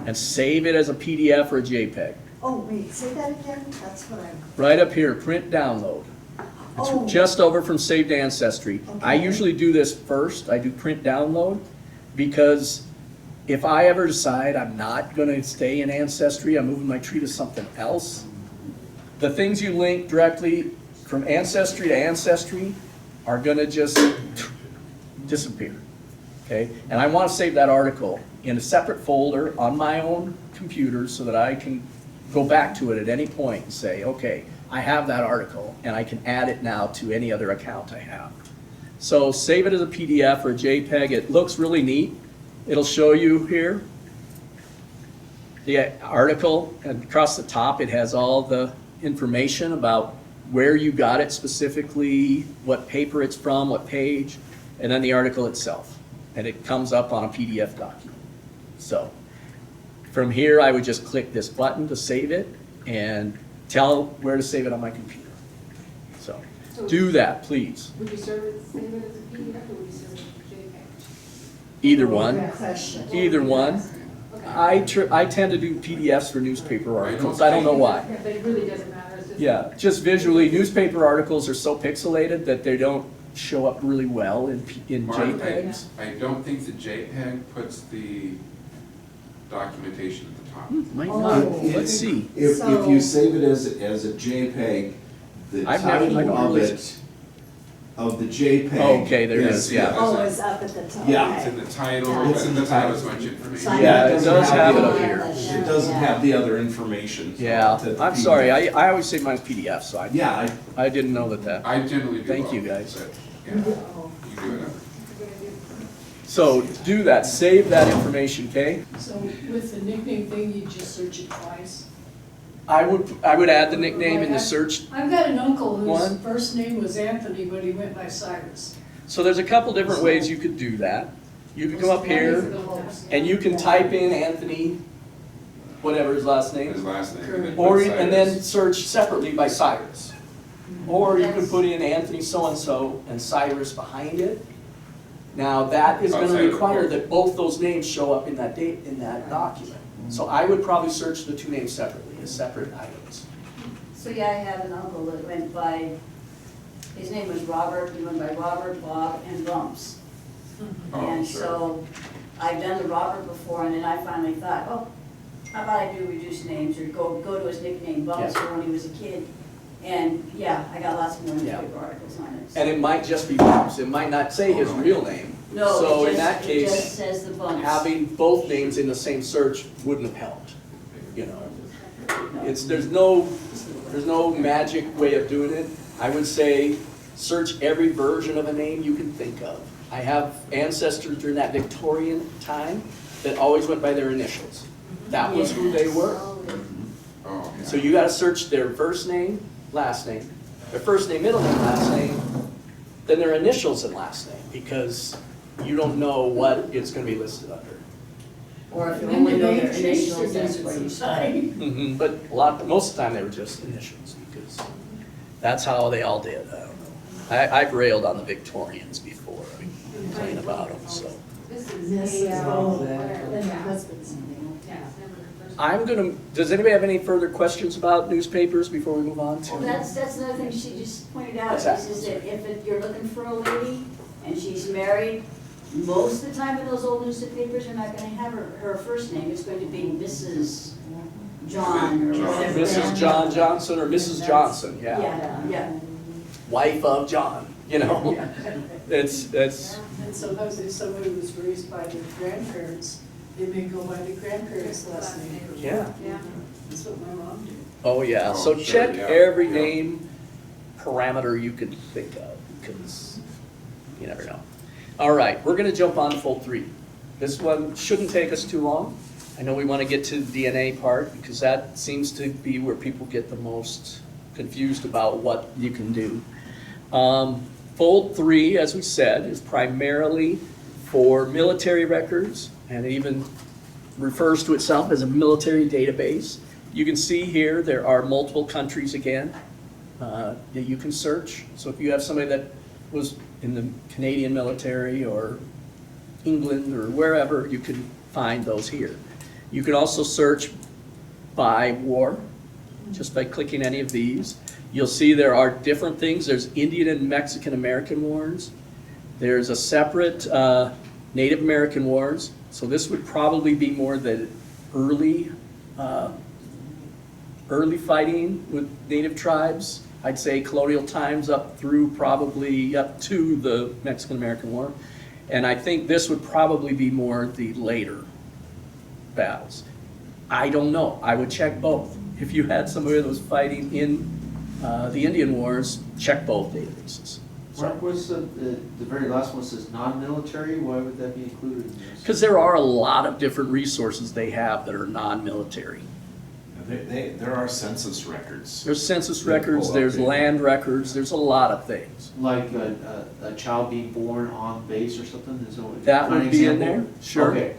and save it as a PDF or a JPEG. oh, wait, say that again? That's what I'm, Right up here, print download. It's Oh. just over from Saved Ancestry. I Okay. usually do this first. I do print download because if I ever decide I'm not going to stay in Ancestry, I'm moving my tree to something else, the things you link directly from Ancestry to Ancestry are going to just disappear. Okay? And I want to save that article in a separate folder on my own computer so that I can go back to it at any point and say, okay, I have that article and I can add it now to any other account I have. So save it as a PDF or a JPEG. It looks really neat. It'll show you here the article, and across the top it has all the information about where you got it specifically, what paper it's from, what page, and then the article itself. And it comes up on a PDF document. So from here, I would just click this button to save it and tell where to save it on my computer. So do that, please. Would you save it as a PDF or would you save it as a JPEG? Either one. good question. Either one. Okay. I tend to do PDFs for newspaper articles. I don't know why. Yeah, but it really doesn't matter. It's just. Yeah, just visually, newspaper articles are so pixelated that they don't show up really well in Mark, JPEGs. I don't think the JPEG puts the documentation at the top. Might Oh. not. Let's see. If So- you save it as a JPEG, the I've never- I title don't of really- it, of the JPEG. Okay, there it is, yeah. Oh, it's up at the top. Yeah. It's in the title, Yeah. but it doesn't have as much information. So I Yeah, it need to does have it up find here. that It there. doesn't Yeah. have the other information. Yeah, that the I'm PDF sorry, I always save mine as PDF, so Yeah, I didn't know that. I generally do Thank both, you, guys. but, yeah, Oh. you do it. So do that, save that information, okay? So with the nickname thing, you just search it twice? I would add the nickname in the search. I've got an uncle whose One. first name was Anthony, but he went by Cyrus. So there's a couple different ways you could do that. You could come up here and you can type in Anthony, whatever his last name. His last name. and then Or, put and then Cyrus. search separately by Cyrus. Or you could put in Anthony so-and-so and Cyrus behind it. Now, that is gonna Outside of the require book. that both those names show up in that date, in that document. So I would probably search the two names separately, as separate items. So yeah, I have an uncle that went by, his name was Robert, he went by Robert, Bob, and Bumps. Oh, And sure. so, I've done the Robert before, and then I finally thought, oh, how about I do reduced names, or go to his nickname Bumps Yeah. for when he was a kid. And, yeah, I got lots more Yeah. newspaper articles on it. so. And it might just be Bumps, it might not say his real name. No, So it in that just, it just case, says the Bumps. having both names in the same search wouldn't have helped, you know? There's no magic way of doing it. I would say, search every version of a name you can think of. I have ancestors during that Victorian time that always went by their initials. That was who they were. Oh, yeah. So you gotta search their first name, last name, their first name, middle name, last name, then their initials and last name, because you don't know what it's gonna be listed under. Or if you And only the know name their initials, changed that's or what you does it sign. But most of the time they were just initials, because that's how they all did, I don't know. I've railed on the Victorians before, I complain about them, so. This is Mrs. a, Oh, whatever, then the yeah. husband's name. Yeah, it's never the first. I'm gonna, does anybody have any further questions about newspapers before we move on to? Well, that's another thing she just pointed out, What's that? is that you're looking for a lady and she's married, most of the time in those old newspapers, you're not gonna have her first name, it's going to be Mrs. John or John. whatever. Mrs. John Johnson or Mrs. Johnson, yeah. Yeah. Wife of John, you know? It's, And sometimes if somebody was raised by their grandparents, they may go by the grandparents' last name. yeah. Yeah. That's what my mom did. Oh, yeah, Oh, so sure, check yeah, every yeah. name parameter you could think of, because you never know. All right, we're gonna jump on to fold 3. This one shouldn't take us too long. I know we wanna get to the DNA part, because that seems to be where people get the most confused about what you can do. Fold 3, as we said, is primarily for military records, and it even refers to itself as a military database. You can see here there are multiple countries again that you can search. So if you have somebody that was in the Canadian military or England or wherever, you can find those here. You can also search by war, just by clicking any of these. You'll see there are different things. There's Indian and Mexican American wars. There's a separate Native American wars. So this would probably be more the early fighting with Native tribes. I'd say colonial times up through probably up to the Mexican American War. And I think this would probably be more the later battles. I don't know. I would check both. If you had somebody that was fighting in the Indian Wars, check both databases. Mark, what's the very last one says non-military, why would that be included in this? Because there are a lot of different resources they have that are non-military. There are census records. There's census They records, pull up there's data. land records, there's a lot of things. Like a child being born on base or something, is that? That would an be in example? there, sure. Okay.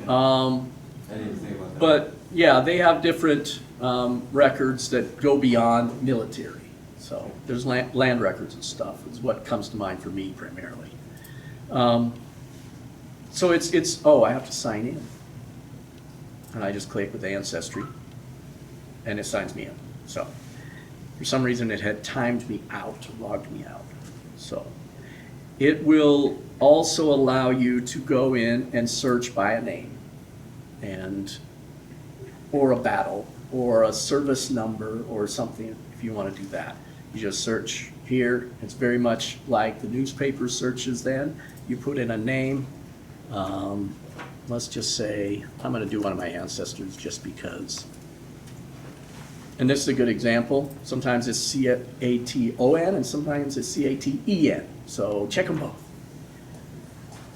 I didn't think about that. But, yeah, they have different records that go beyond military. So there's land records and stuff is what comes to mind for me primarily. So it's, oh, I have to sign in. And I just click with Ancestry, and it signs me in. So for some reason, it had timed me out, logged me out. So it will also allow you to go in and search by a name, or a battle, or a service number, or something, if you want to do that. You just search here. It's very much like the newspaper searches then. You put in a name. Let's just say, I'm going to do one of my ancestors just because. And this is a good example. Sometimes it's C-A-T-O-N and sometimes it's C-A-T-E-N. So check them both.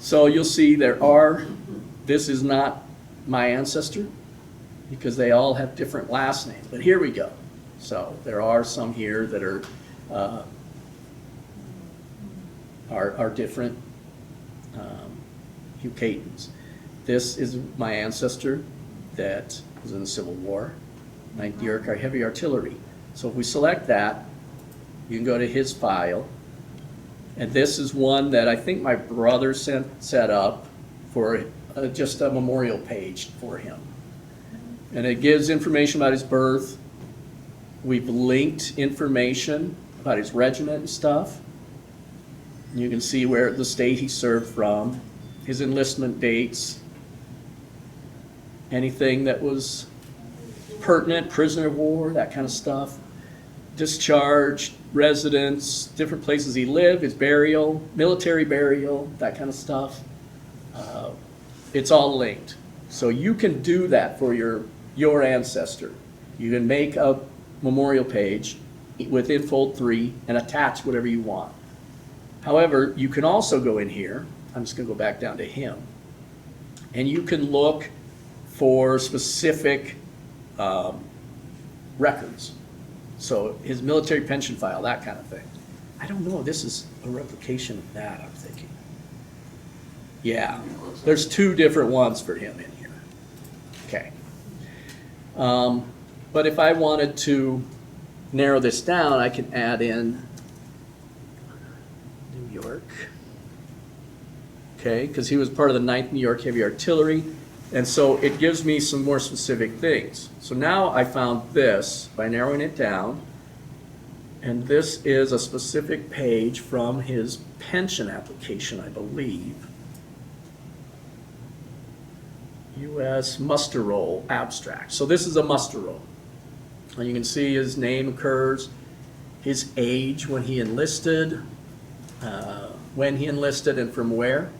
So you'll see this is not my ancestor, because they all have different last names, but here we go. So there are some here that are different Hukatans. This is my ancestor that was in the Civil War, 9th New York Heavy Artillery. So if we select that, you can go to his file, and this is one that I think my brother set up for just a memorial page for him. And it gives information about his birth. We've linked information about his regiment and stuff. You can see where the state he served from, his enlistment dates, anything that was pertinent, prisoner of war, that kind of stuff. Discharged, residence, different places he lived, his burial, military burial, that kind of stuff. It's all linked. So you can do that for your ancestor. You can make a memorial page within Fold 3 and attach whatever you want. However, you can also go in here, I'm just going to go back down to him, and you can look for specific records. So his military pension file, that kind of thing. I don't know, this is a replication of that, I'm thinking. Yeah, there's 2 different ones for him in here. Okay. But if I wanted to narrow this down, I can add in New York. Okay, because he was part of the 9th New York Heavy Artillery. And so it gives me some more specific things. So now I found this by narrowing it down. And this is a specific page from his pension application, I believe. U.S. muster roll abstract. So this is a muster roll. And you can see his name occurs, his age when he enlisted, and from where.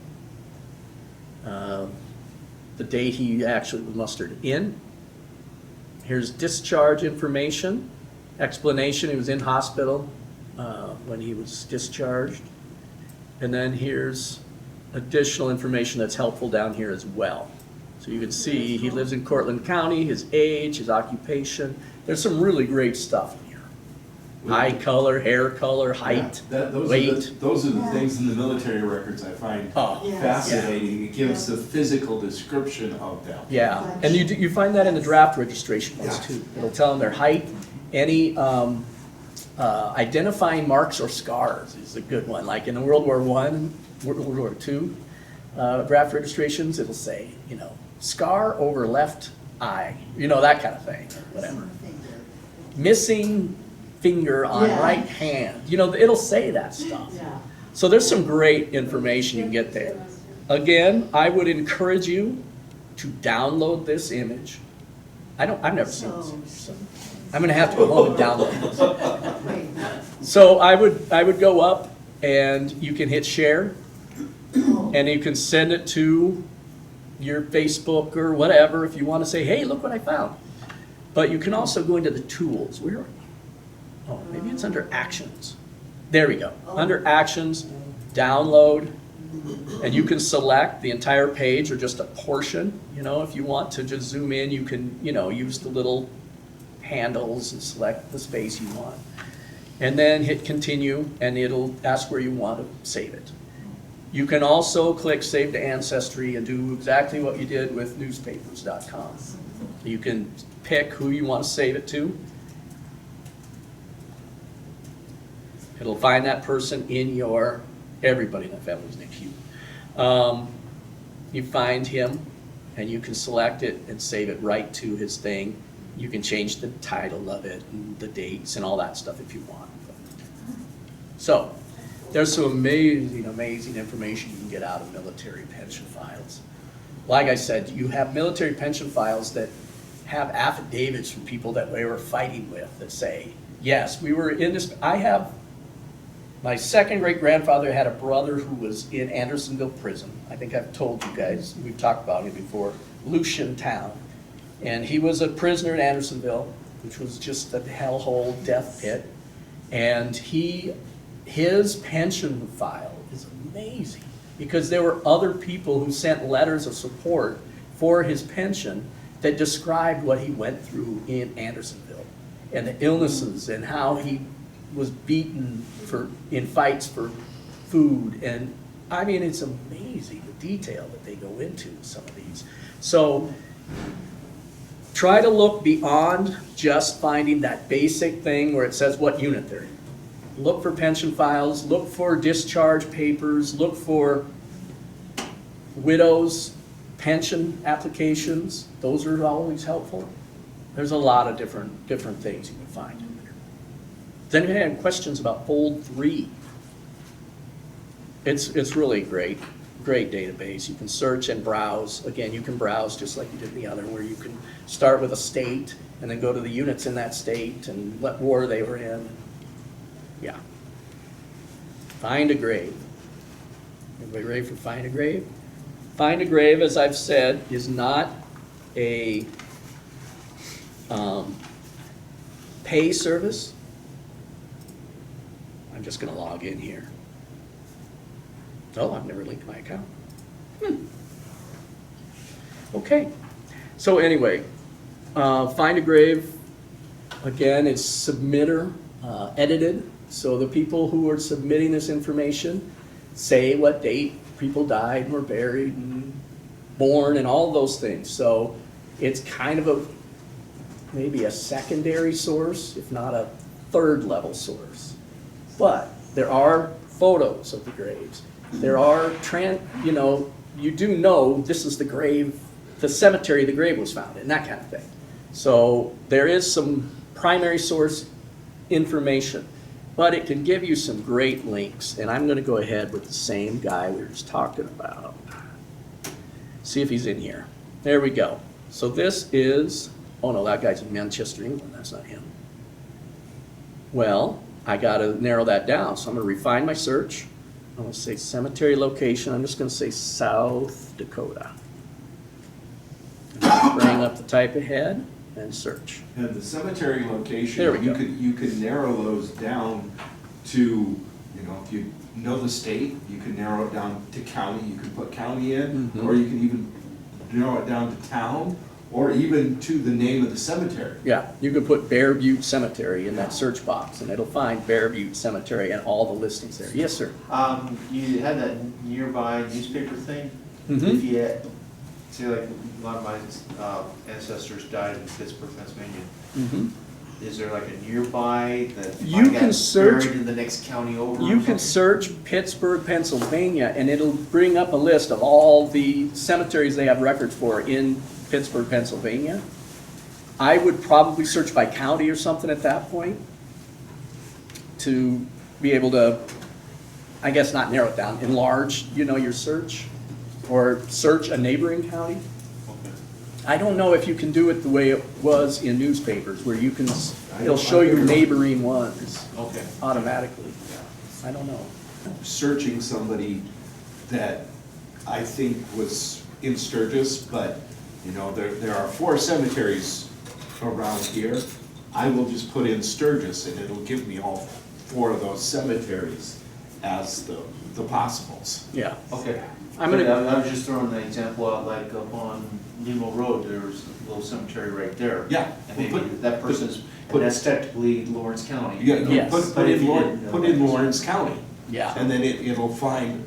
The date he actually was mustered in. Here's discharge information, explanation, he was in hospital when he was discharged. And then here's additional information that's helpful down here as well. So you can see he lives in Cortland County, his age, his occupation. There's some really great stuff in here. Eye color, hair color, height, weight. Those are the things in the military records I find fascinating. It gives the physical description of them. Yeah, and you find that in the draft registration ones too. It'll tell them their height, any identifying marks or scars is a good one. Like in World War I, World War II draft registrations, it'll say, scar over left eye, that kind of thing, or whatever. Missing finger on right hand, it'll say that stuff. So there's some great information you can get there. Again, I would encourage you to download this image. I've never seen this, so I'm gonna have to go home and download this. So I would go up and you can hit share and you can send it to your Facebook or whatever if you want to say, hey, look what I found. But you can also go into the tools. Where are you? Oh, maybe it's under actions. There we go. Under actions, download, and you can select the entire page or just a portion. If you want to just zoom in, you can, use the little handles and select the space you want. And then hit continue, and it'll ask where you want to save it. You can also click Save to Ancestry and do exactly what you did with newspapers.com. You can pick who you want to save it to. It'll find that person in everybody in that family is named Hugh. You find him, and you can select it and save it right to his thing. You can change the title of it and the dates and all that stuff if you want. So, there's some amazing, amazing information you can get out of military pension files. Like I said, you have military pension files that have affidavits from people that we were fighting with that say, yes, we were in this. My second great-grandfather had a brother who was in Andersonville prison. I think I've told you guys, we've talked about it before, Lucian Town. And he was a prisoner in Andersonville, which was just a hellhole death pit. And his pension file is amazing. because there were other people who sent letters of support for his pension that described what he went through in Andersonville and the illnesses and how he was beaten in fights for food. And I mean, it's amazing the detail that they go into some of these. So try to look beyond just finding that basic thing where it says what unit they're in. Look for pension files, look for discharge papers, look for widows' pension applications. Those are always helpful. There's a lot of different things you can find in there. Then you have questions about Fold 3. It's really great database. You can search and browse. Again, you can browse just like you did in the other, where you can start with a state and then go to the units in that state and what war they were in. Yeah. Find a grave. Everybody ready for Find a Grave? Find a Grave, as I've said, is not a pay service. I'm just going to log in here. Oh, I've never linked my account. Okay. So anyway, Find a Grave, again, is submitter edited. So the people who are submitting this information say what date people died and were buried and born and all those things. So it's kind of maybe a secondary source, if not a third level source. But there are photos of the graves. There are, you do know this is the grave, the cemetery the grave was found in, that kind of thing. So there is some primary source information, but it can give you some great links. And I'm going to go ahead with the same guy we were just talking about. See if he's in here. There we go. So this is, oh no, that guy's in Manchester, England. That's not him. Well, I got to narrow that down. So I'm going to refine my search. I'm going to say cemetery location. I'm just going to say South Dakota. Bring up the type ahead and search. And the cemetery location, There we go. you could narrow those down to, if you know the state, you can narrow it down to county. You can put county in, or you can even narrow it down to town, or even to the name of the cemetery. Yeah, you could put Bear Butte Cemetery in that search box, and it'll find Bear Butte Cemetery and all the listings there. Yes, sir. You had that nearby newspaper thing? Mhm. If you had, say like a lot of my ancestors died in Pittsburgh, Pennsylvania. Mm-hmm. Is there like a nearby that if You I got can search- buried in the next county over? or You can something? search Pittsburgh, Pennsylvania, and it'll bring up a list of all the cemeteries they have records for in Pittsburgh, Pennsylvania. I would probably search by county or something at that point to be able to, I guess not narrow it down, enlarge, your search, or search a neighboring county. Okay. I don't know if you can do it the way it was in newspapers, where you can, it'll don't- show I you don't- neighboring ones Okay. automatically. I don't know. Searching somebody that I think was in Sturgis, but, there are 4 cemeteries around here. I will just put in Sturgis, and it'll give me all 4 of those cemeteries as the possibles. Yeah. Okay. I'm gonna- I was just throwing an example out, like up on Nemo Road, there's a little cemetery right there. Yeah. And maybe Put- that person's, put- and that's technically Lawrence County. Yeah, Yes. put But if in you didn't know put that. in Lawrence County, Yeah. and then it'll find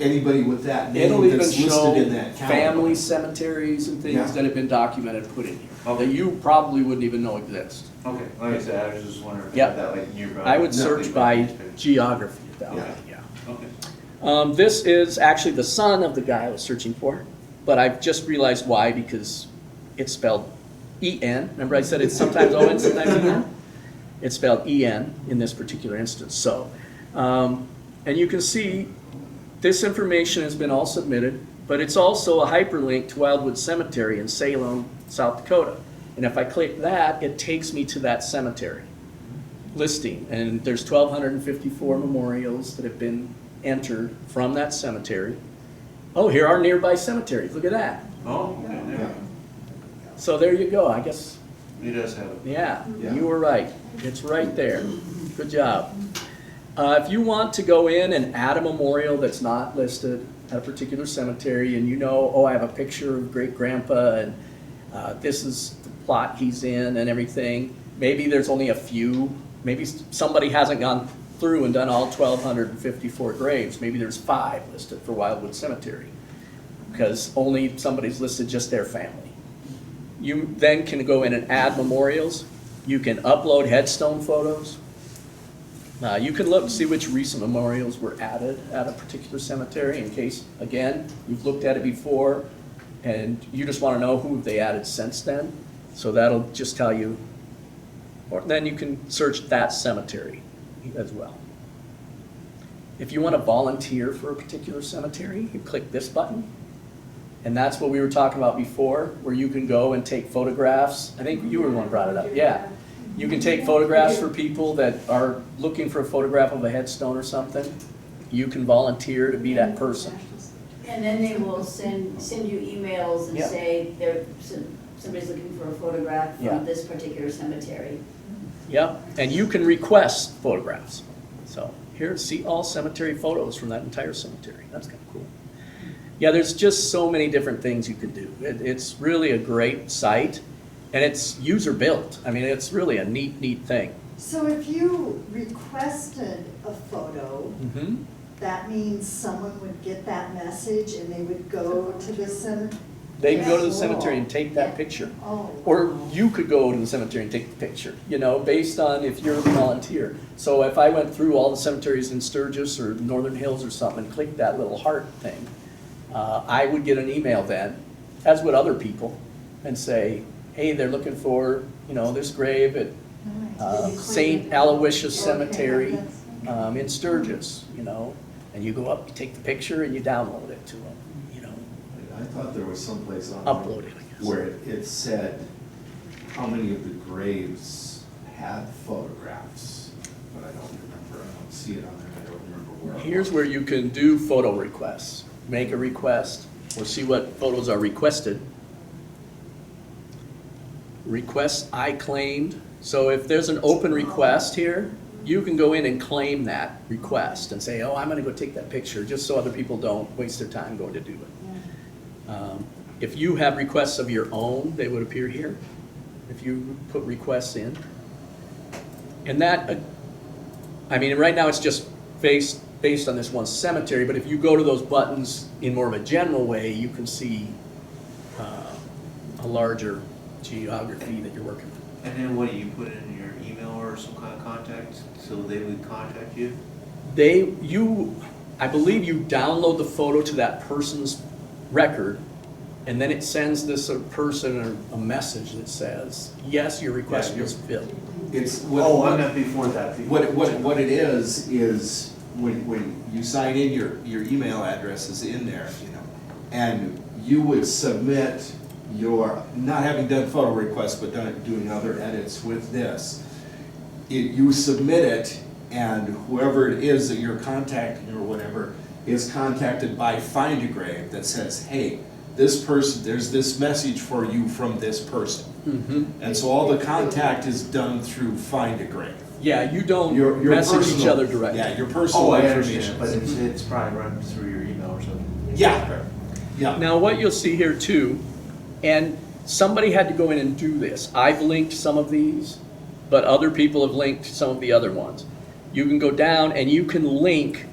anybody with that It'll name even that's show listed in that county. family cemeteries and things Yeah. that have been documented, put in here, Okay. that you probably wouldn't even know exist. Okay, like I said, I was just wondering if you Yeah. had that like nearby. I would Nothing search but by newspaper. geography at that Yeah. way, yeah. Okay. This is actually the son of the guy I was searching for, but I've just realized why, because it's spelled E-N. Remember I said it's sometimes O-N, sometimes E-N? It's spelled E-N in this particular instance, so. And you can see this information has been all submitted, but it's also a hyperlink to Wildwood Cemetery in Salem, South Dakota. And if I click that, it takes me to that cemetery listing. And there's 1,254 memorials that have been entered from that cemetery. Oh, here are nearby cemeteries. Look at that. Oh, okay, there. So there you go. I guess, He does have it. yeah, Yeah. you were right. It's right there. Good job. If you want to go in and add a memorial that's not listed, at a particular cemetery and you know, oh, I have a picture of great grandpa and this is the plot he's in and everything. Maybe there's only a few, maybe somebody hasn't gone through and done all 1,254 graves. Maybe there's 5 listed for Wildwood Cemetery because only somebody's listed just their family. You then can go in and add memorials. You can upload headstone photos. You can look, see which recent memorials were added at a particular cemetery in case, again, you've looked at it before and you just want to know who they added since then. So that'll just tell you, or then you can search that cemetery as well. If you want to volunteer for a particular cemetery, you click this button. And that's what we were talking about before, where you can go and take photographs. I think you were the one who brought it up, yeah. You can take photographs for people that are looking for a photograph of a headstone or something. You can volunteer to be that person. And then they will send you emails and Yeah. say somebody's looking for a photograph Yeah. from this particular cemetery. Yep, and you can request photographs. So here, see all cemetery photos from that entire cemetery. That's kind of cool. Yeah, there's just so many different things you can do. It's really a great site, and it's user-built. I mean, it's really a neat thing. So if you requested a photo, Mm-hmm. that means someone would get that message and they would go to the cemetery? They can go to the cemetery and take that picture. Oh. Or you could go to the cemetery and take the picture, you know, based on if you're a volunteer. So if I went through all the cemeteries in Sturgis or Northern Hills or something and clicked that little heart thing, I would get an email then, as would other people, and say, hey, they're looking for, you know, this grave at St. Aloysius Cemetery in Sturgis, you know, and you go up, you take the picture, and you download it to them, you know, I thought there was someplace on upload it, I guess. where it said how many of the graves had photographs, but I don't remember, I don't see it on there, I don't remember where. Here's where you can do photo requests. Make a request, or see what photos are requested. Requests I claimed. So if there's an open request here, you can go in and claim that request and say, oh, I'm gonna go take that picture, just so other people don't waste their time going to do it. If you have requests of your own, they would appear here, if you put requests in. And that, I mean, right now it's just based on this one cemetery, but if you go to those buttons in more of a general way, you can see a larger geography that you're working with. And then what do you put in your email or some kind of contact, so they would contact you? I believe you download the photo to that person's record, and then it sends this person a message that says, yes, your request was filled. It's Oh, I meant before that. What it is when you sign in, your email address is in there, you know, and you would submit your, not having done photo requests, but doing other edits with this. You submit it, and whoever it is that you're contacting or whatever is contacted by Find a Grave that says, hey, this person, there's this message for you from this person. Mm-hmm. And so all the contact is done through Find a Grave. Yeah, you don't Your message each personal- other directly. Yeah, your personal Oh, I information. understand, but it's probably run through your email or something. Yeah, yeah. Now, what you'll see here too, and somebody had to go in and do this. I've linked some of these, but other people have linked some of the other ones. You can go down and you can link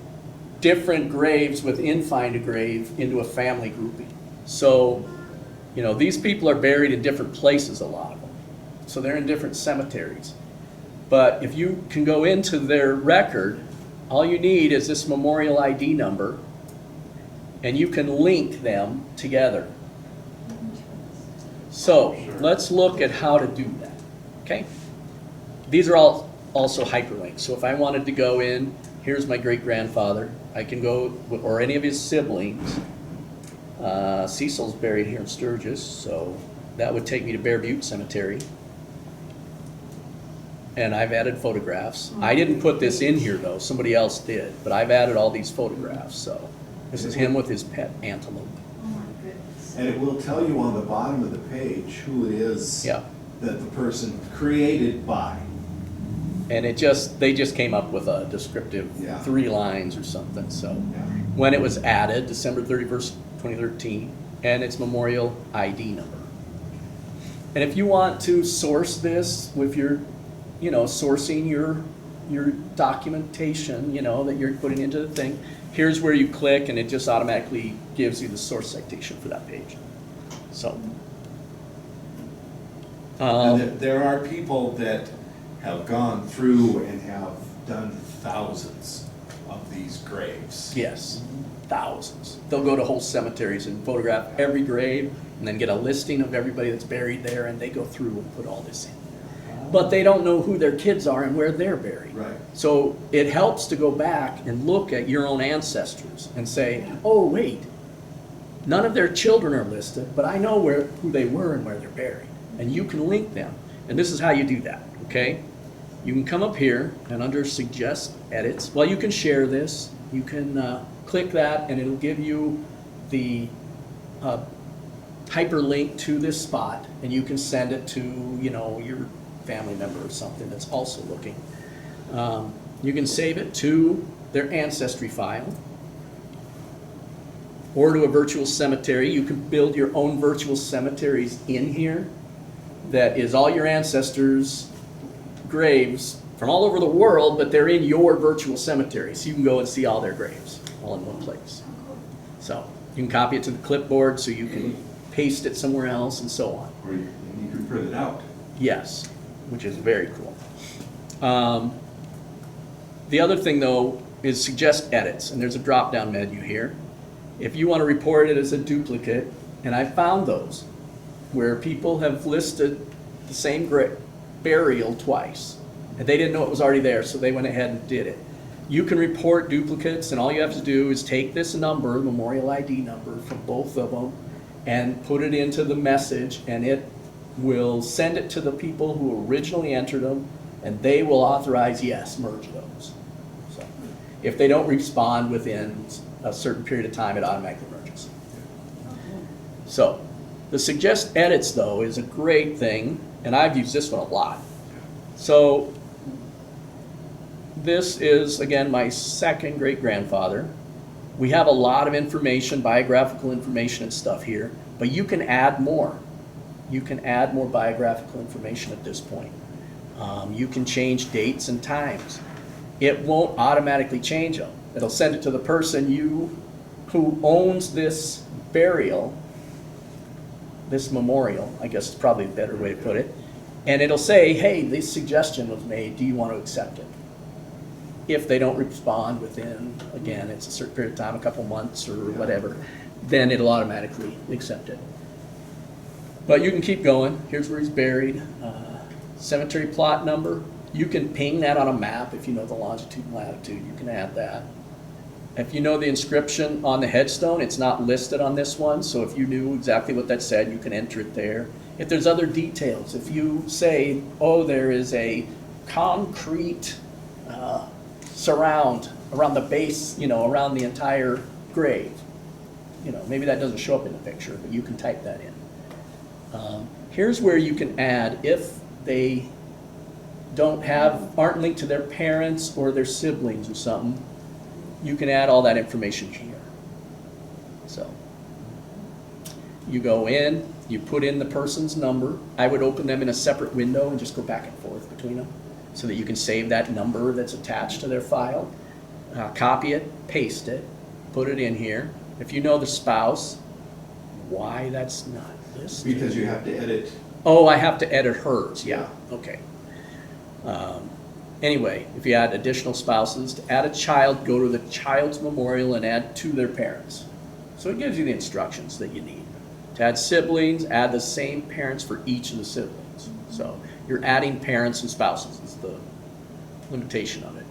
different graves within Find a Grave into a family grouping. So, you know, these people are buried in different places, a lot of them. So they're in different cemeteries. But if you can go into their record, all you need is this memorial ID number, and you can link them together. So let's look at how to do that, okay? These are all also hyperlinks. So if I wanted to go in, here's my great-grandfather. I can go, or any of his siblings. Cecil's buried here in Sturgis, so that would take me to Bear Butte Cemetery. And I've added photographs. I didn't put this in here though, somebody else did, but I've added all these photographs, so. This is him with his pet antelope. Oh my goodness. And it will tell you on the bottom of the page who it is Yeah. that the person created by. And they just came up with a descriptive Yeah. 3 lines or something, so. Yeah. when it was added, December 31st, 2013, and its memorial ID number. And if you want to source this with your, sourcing your documentation, that you're putting into the thing, here's where you click and it just automatically gives you the source citation for that page. So. And there are people that have gone through and have done thousands of these graves. Yes, thousands. They'll go to whole cemeteries and photograph every grave and then get a listing of everybody that's buried there, and they go through and put all this in. But they don't know who their kids are and where they're buried. Right. So it helps to go back and look at your own ancestors and say, oh, wait, none of their children are listed, but I know who they were and where they're buried. And you can link them. And this is how you do that, okay? You can come up here and under Suggest Edits, well, you can share this. You can click that and it'll give you the hyperlink to this spot, and you can send it to, your family member or something that's also looking. You can save it to their ancestry file or to a virtual cemetery. You can build your own virtual cemeteries in here that is all your ancestors' graves from all over the world, but they're in your virtual cemetery. So you can go and see all their graves all in one place. So you can copy it to the clipboard so you can paste it somewhere else and so on. Or you can print it out. Yes, which is very cool. The other thing though is Suggest Edits, and there's a drop-down menu here. If you want to report it as a duplicate, and I found those where people have listed the same burial twice, and they didn't know it was already there, so they went ahead and did it. You can report duplicates, and all you have to do is take this number, memorial ID number, from both of them, and put it into the message, and it will send it to the people who originally entered them, and they will authorize, yes, merge those. So if they don't respond within a certain period of time, it automatically merges. So the Suggest Edits, though, is a great thing, and I've used this one a lot. So this is, again, my second great-grandfather. We have a lot of information, biographical information and stuff here, but you can add more. You can add more biographical information at this point. You can change dates and times. It won't automatically change them. It'll send it to the person who owns this burial, this memorial, I guess is probably a better way to put it, and it'll say, hey, this suggestion was made, do you want to accept it? If they don't respond within, again, it's a certain period of time, a couple months or whatever, then it'll automatically accept it. But you can keep going. Here's where he's buried. Cemetery plot number. You can ping that on a map if you know the longitude and latitude. You can add that. If you know the inscription on the headstone, it's not listed on this one, so if you knew exactly what that said, you can enter it there. If there's other details, if you say, oh, there is a concrete surround around the base, around the entire grave, maybe that doesn't show up in the picture, but you can type that in. Here's where you can add, if they aren't linked to their parents or their siblings or something, you can add all that information here. So you go in, you put in the person's number. I would open them in a separate window and just go back and forth between them so that you can save that number that's attached to their file. Copy it, paste it, put it in here. If you know the spouse, why that's not listed. Because you have to edit. Oh, I have to edit hers, yeah, okay. Anyway, if you add additional spouses, to add a child, go to the child's memorial and add to their parents. So it gives you the instructions that you need. To add siblings, add the same parents for each of the siblings. So you're adding parents and spouses is the limitation of it.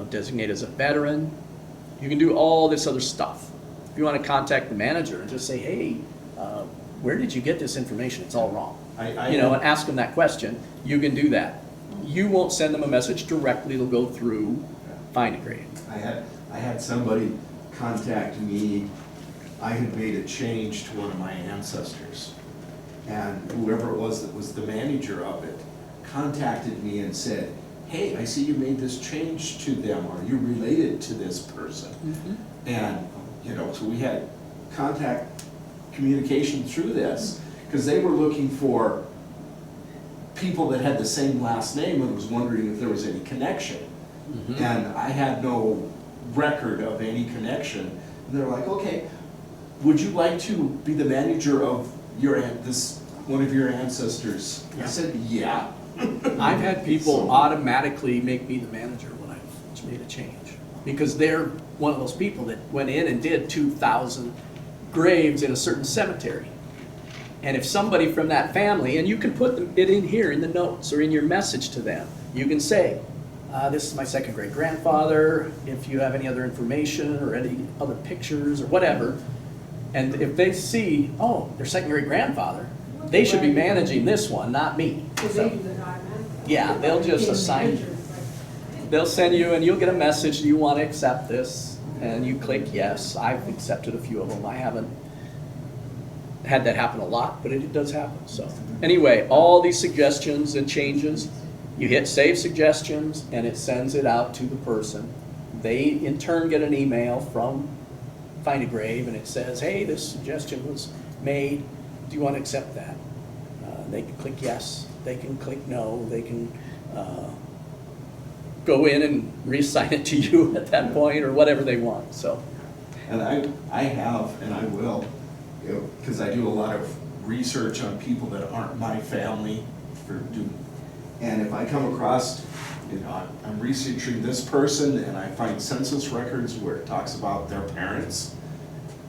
Designate as a veteran. You can do all this other stuff. If you want to contact the manager and just say, hey, where did you get this information? It's all wrong. And ask them that question. You can do that. You won't send them a message directly. It'll go through Find a Grave. I had somebody contact me. I had made a change to one of my ancestors, and whoever it was that was the manager of it contacted me and said, hey, I see you made this change to them. Are you related to this person? And, you know, so we had contact communication through this, because they were looking for people that had the same last name and was wondering if there was any connection. And I had no record of any connection. And they're like, okay, would you like to be the manager of one of your ancestors? I said, yeah. I've had people automatically make me the manager when I've made a change. Because they're one of those people that went in and did 2,000 graves in a certain cemetery. And if somebody from that family, and you can put it in here in the notes or in your message to them, you can say, this is my second great grandfather, if you have any other information or any other pictures or whatever. And if they see, oh, their second great grandfather, they should be managing this one, not me. Because So, they do that automatically. yeah, they'll just assign you. They'll send you, and you'll get a message, do you want to accept this? And you click yes. I've accepted a few of them. I haven't had that happen a lot, but it does happen. So anyway, all these suggestions and changes, you hit save suggestions, and it sends it out to the person. They in turn get an email from Find a Grave, and it says, hey, this suggestion was made. Do you want to accept that? They can click yes. They can click no. They can go in and reassign it to you at that point, or whatever they want. So, And I have, and I will, because I do a lot of research on people that aren't my family and if I come across, you know, I'm researching this person and I find census records where it talks about their parents,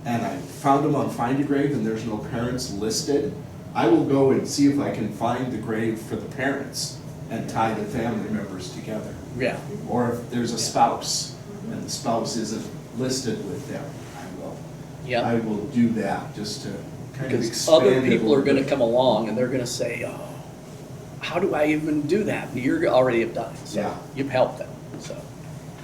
and I found them on Find a Grave and there's no parents listed, I will go and see if I can find the grave for the parents and tie the family members together. yeah. Or if there's a spouse and the spouse isn't listed with them, Yeah. I will do that just to kind of Because expand other it a people little are gonna bit. come along and they're gonna say, oh, how do I even do that? And you already have done it, so Yeah. you've helped them, so.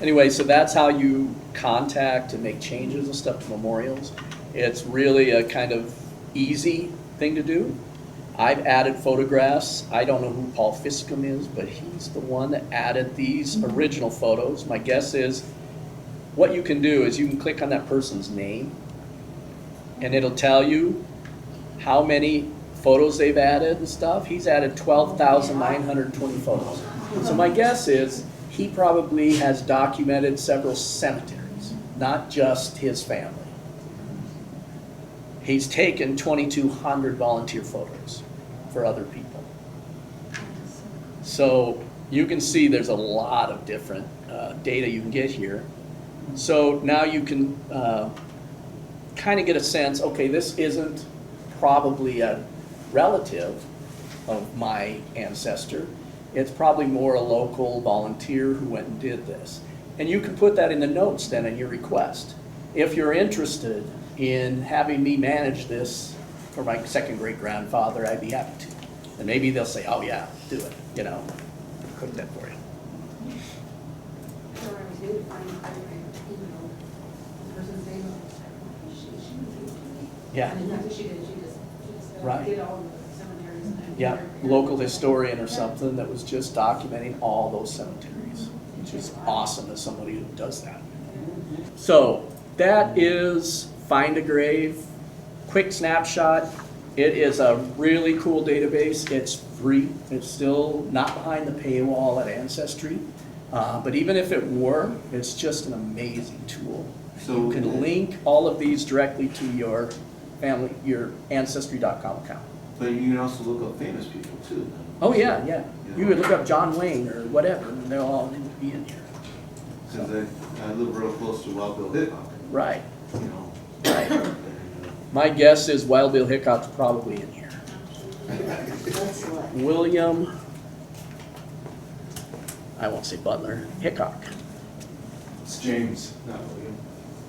Anyway, so that's how you contact and make changes and stuff to memorials. It's really a kind of easy thing to do. I've added photographs. I don't know who Paul Fiscum is, but he's the one that added these original photos. My guess is, what you can do is you can click on that person's name, and it'll tell you how many photos they've added and stuff. He's added 12,920 photos. So my guess is he probably has documented several cemeteries, not just his family. He's taken 2,200 volunteer photos for other people. So you can see there's a lot of different data you can get here. So now you can kind of get a sense, okay, this isn't probably a relative of my ancestor. It's probably more a local volunteer who went and did this. And you can put that in the notes then in your request. If you're interested in having me manage this for my second great grandfather, I'd be happy to. And maybe they'll say, oh yeah, do it, you know, cook that for you. So I was able to find the person's name. She gave it to me. Yeah. And that's what she did, she just Right. did all the cemeteries. And Yeah, local historian or something that was just documenting all those cemeteries, which is awesome as somebody who does that. So that is Find a Grave, quick snapshot. It is a really cool database. It's free. It's still not behind the paywall at Ancestry. But even if it were, it's just an amazing tool. So You can link all of these directly to your family, your Ancestry.com account. But you can also look up famous people too. Then. Oh, yeah, yeah. You could look up John Wayne or whatever, and they'll all be in here. Since I live real close to Wild Bill Hickok, Right, you know. right. and, My guess is Wild Bill Hickok's probably in here. That's like, William, I won't say Butler, Hickok. It's James, not William.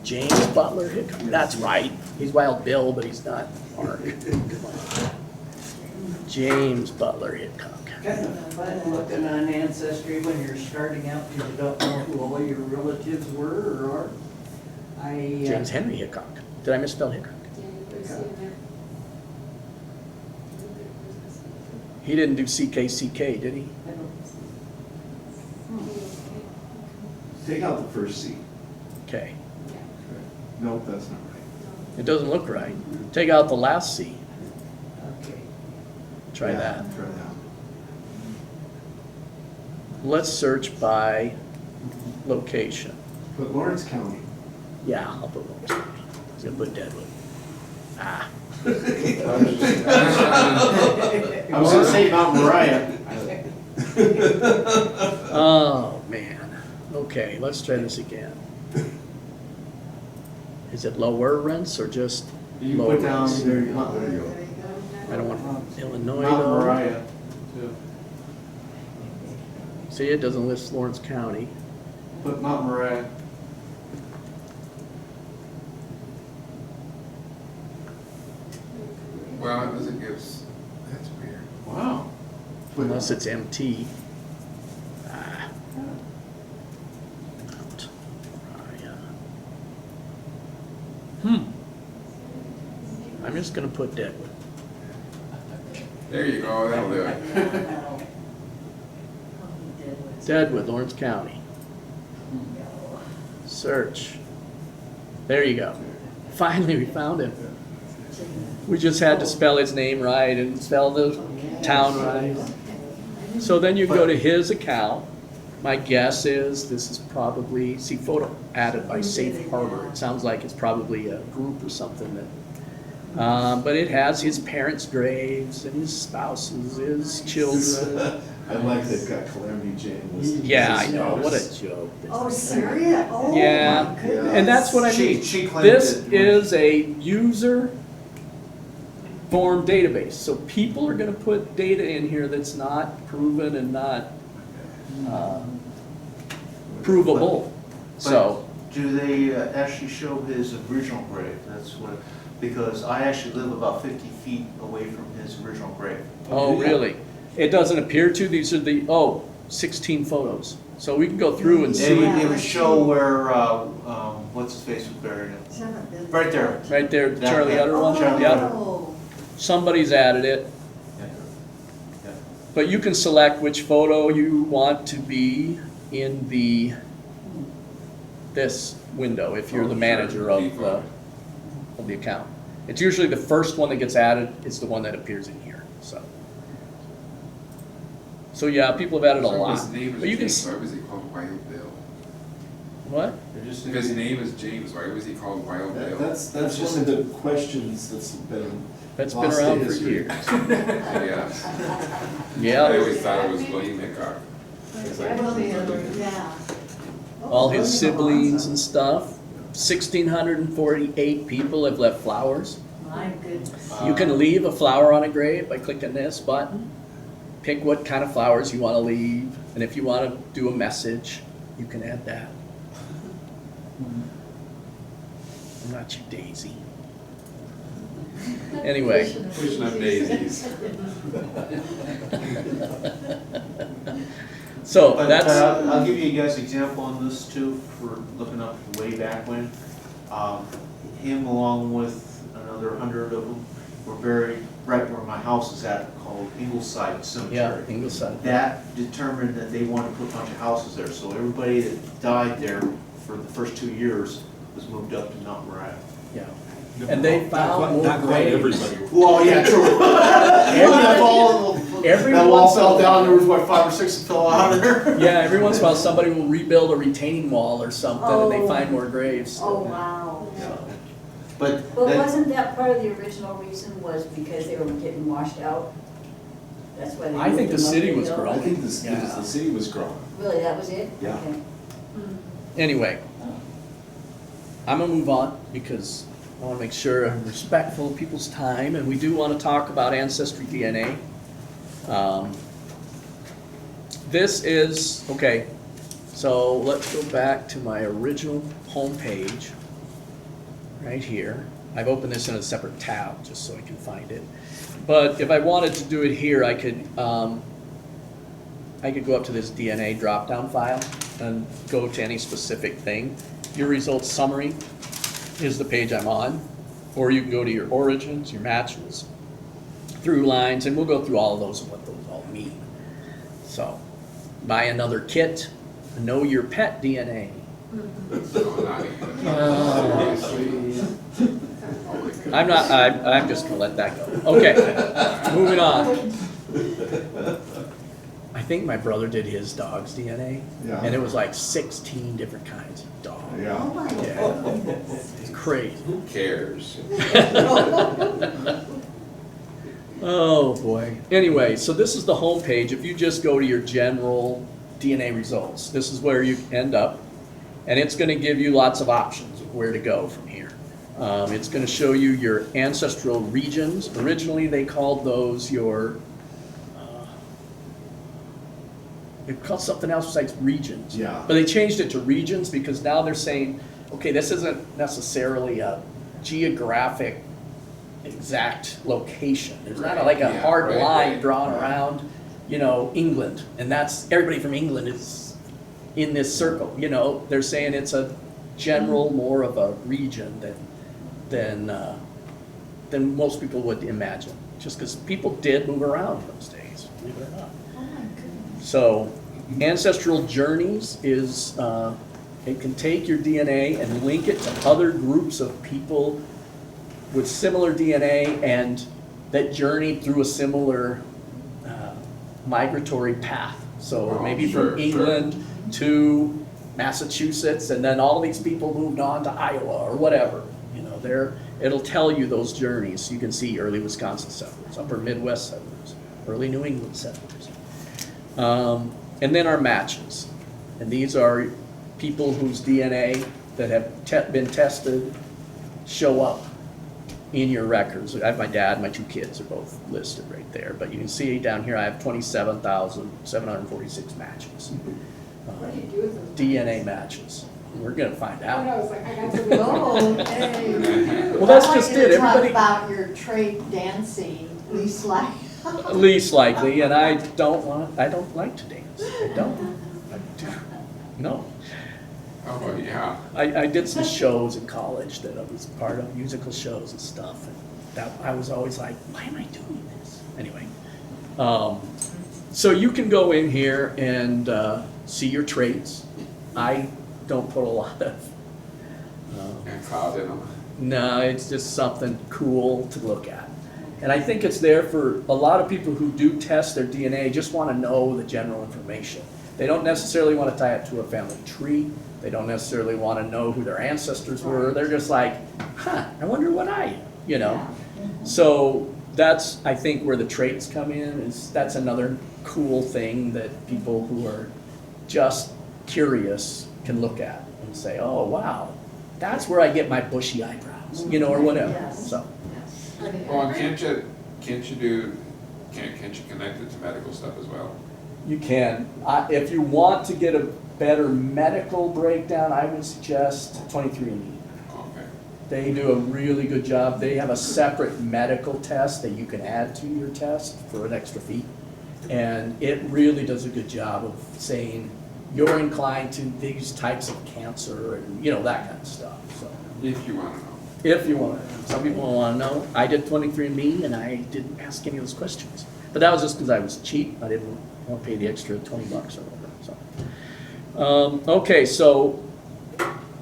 James Butler Hickok. That's right. He's Wild Bill, but he's not Mark. James Butler Hickok. Kind of fun looking on Ancestry when you're starting out, because you don't know who all your relatives were or are. James Henry Hickok. Did I misspell Hickok? He didn't do CKCK, did he? Take out the first C. Okay. Nope, that's not right. It doesn't look right. Take out the last C. Okay. Try Yeah, that. Try that. Let's search by location. But Lawrence County. Yeah, I'll put Lawrence County. I was gonna put Deadwood. Ah. I was gonna say Mount Moriah. Oh, man. Okay, let's try this again. Is it lower rents or just You lower put down rents? there, There you go. I don't want Illinois Mount though. Moriah, too. See, it doesn't list Lawrence County. Put Mount Moriah. Well, it doesn't give, that's weird. Wow. Unless it's MT. Ah. Mount Moriah. I'm just gonna put Deadwood. There you go, that'll do it. Deadwood, Lawrence County. Search. There you go. Finally, we found him. We just had to spell his name right and spell the town right. So then you go to his account. My guess is this is probably, see, photo added by Safe Harbor. It sounds like it's probably a group or something that, but it has his parents' graves and his spouses, his children. I like they've got Calamity Jane listed. Yeah, I know, what a joke. Oh, serious? Oh, Yeah, my goodness. and that's what I mean. She claimed This it. is a user form database, so people are gonna put data in here that's not proven and not provable, so. Do they actually show his original grave? That's what, because I actually live about 50 feet away from his original grave. Oh, really? It doesn't appear to, these are the, 16 photos. So we can go through and It see, would, it would show where, what's his face was buried in. Haven't been- Right there. right there, the Charlie Yeah. Utter one, Charlie yeah. Oh, Somebody's added it. Yeah. But you can select which photo you want to be in this window, if you're the manager of the account. It's usually the first one that gets added is the one that appears in here, so. So yeah, people have added a So lot. his name But you can, is James, why was he called Wild Bill? what? They're just- If his name is James, why was he called Wild Bill? That's one of the questions that's been. That's been lost to around for history. years. Yeah. I Yeah, always thought it was William Hickok. It's like- yeah. all his siblings and stuff. 1,648 people have left flowers. My goodness. You can leave a flower on a grave by clicking this button. Pick what kind of flowers you want to leave, and if you want to do a message, you can add that. I'm not you, Daisy. Anyway. Pushing up daisies. So But that's, I'll give you guys an example on this too, for looking up way back when. Him along with another 100 of them were buried right where my house is at, called Ingleside yeah, Cemetery. Ingleside. That determined that they wanted to put a bunch of houses there, so everybody that died there for the first 2 years was moved up to Mount Moriah. Yeah. And they found more Not quite graves. everybody. Well, yeah, true. That wall fell down, there was what, 5 or 6 that fell out of there? Yeah, every once in a while, somebody will rebuild a retaining wall or something, and they Oh. find more graves. Oh, wow. But But that, wasn't that part of the original reason was because they were getting washed out? That's why they. I think moved the them up city the was hill? growing. I think this, Yeah. the city was growing. Really, that was it? Yeah. Okay. Anyway, I'm gonna move on because I wanna make sure I'm respectful of people's time, and we do wanna talk about Ancestry DNA. This is, okay, so let's go back to my original homepage, right here. I've opened this in a separate tab, just so I can find it. But if I wanted to do it here, I could go up to this DNA drop-down file and go to any specific thing. Your results summary is the page I'm on, or you can go to your origins, your matches, through lines, and we'll go through all of those and what those all mean. So, buy another kit, know your pet DNA. No, not even. I'm just gonna let that go. Okay, moving on. I think my brother did his dog's DNA, Yeah. and it was like 16 different kinds of dog. Oh Yeah. my Yeah. goodness. It's crazy. Who cares? Oh, boy. Anyway, so this is the home page. If you just go to your general DNA results, this is where you end up. And it's gonna give you lots of options of where to go from here. It's gonna show you your ancestral regions. Originally, they called those your, it called something else besides regions. Yeah. But they changed it to regions because now they're saying, okay, this isn't necessarily a geographic exact location. There's not like a Yeah, hard right, line right, drawn right. around, England. And that's, everybody from England is in this circle, They're saying it's a general, more of a region than most people would imagine. Just because people did move around those days, believe it or not. Oh my goodness. So ancestral journeys is, it can take your DNA and link it to other groups of people with similar DNA and that journeyed through a similar migratory path. So Oh, maybe sure, from England to Massachusetts, and then all these people moved on to Iowa or whatever. It'll tell you those journeys. So you can see early Wisconsin settlers, upper Midwest settlers, early New England settlers. And then our matches. And these are people whose DNA that have been tested show up in your records. I have my dad, my two kids are both listed right there. But you can see down here I have 27,746 matches. What do you do with those? DNA matches. We're gonna find I out. was like, I got to. Oh, hey. Well, that's I want just you to it. talk Everybody, about your trade dancing, least like. least likely, and I don't like to dance. I don't. No. Oh, yeah. I did some shows in college that I was part of, musical shows and stuff, and that I was always like, why am I doing this? Anyway, so you can go in here and see your traits. I don't put a lot of, And cloud in them. no, it's just something cool to look at. And I think it's there for a lot of people who do test their DNA, just want to know the general information. They don't necessarily want to tie it to a family tree. They don't necessarily want to know who their ancestors were. They're just like, I wonder what I am, So that's, I think, where the traits come in, that's another cool thing that people who are just curious can look at and say, oh, wow, that's where I get my bushy eyebrows, or whatever. Yes. So, Well, and can't you connect it to medical stuff as well? you can. If you want to get a better medical breakdown, I would suggest 23andMe. Okay. They do a really good job. They have a separate medical test that you can add to your test for an extra fee. And it really does a good job of saying you're inclined to these types of cancer and, that kind of stuff. So, If you want to know. if you want to. Some people want to know. I did 23andMe and I didn't ask any of those questions. But that was just because I was cheap. I didn't want to pay the extra $20 or whatever. So. Okay, so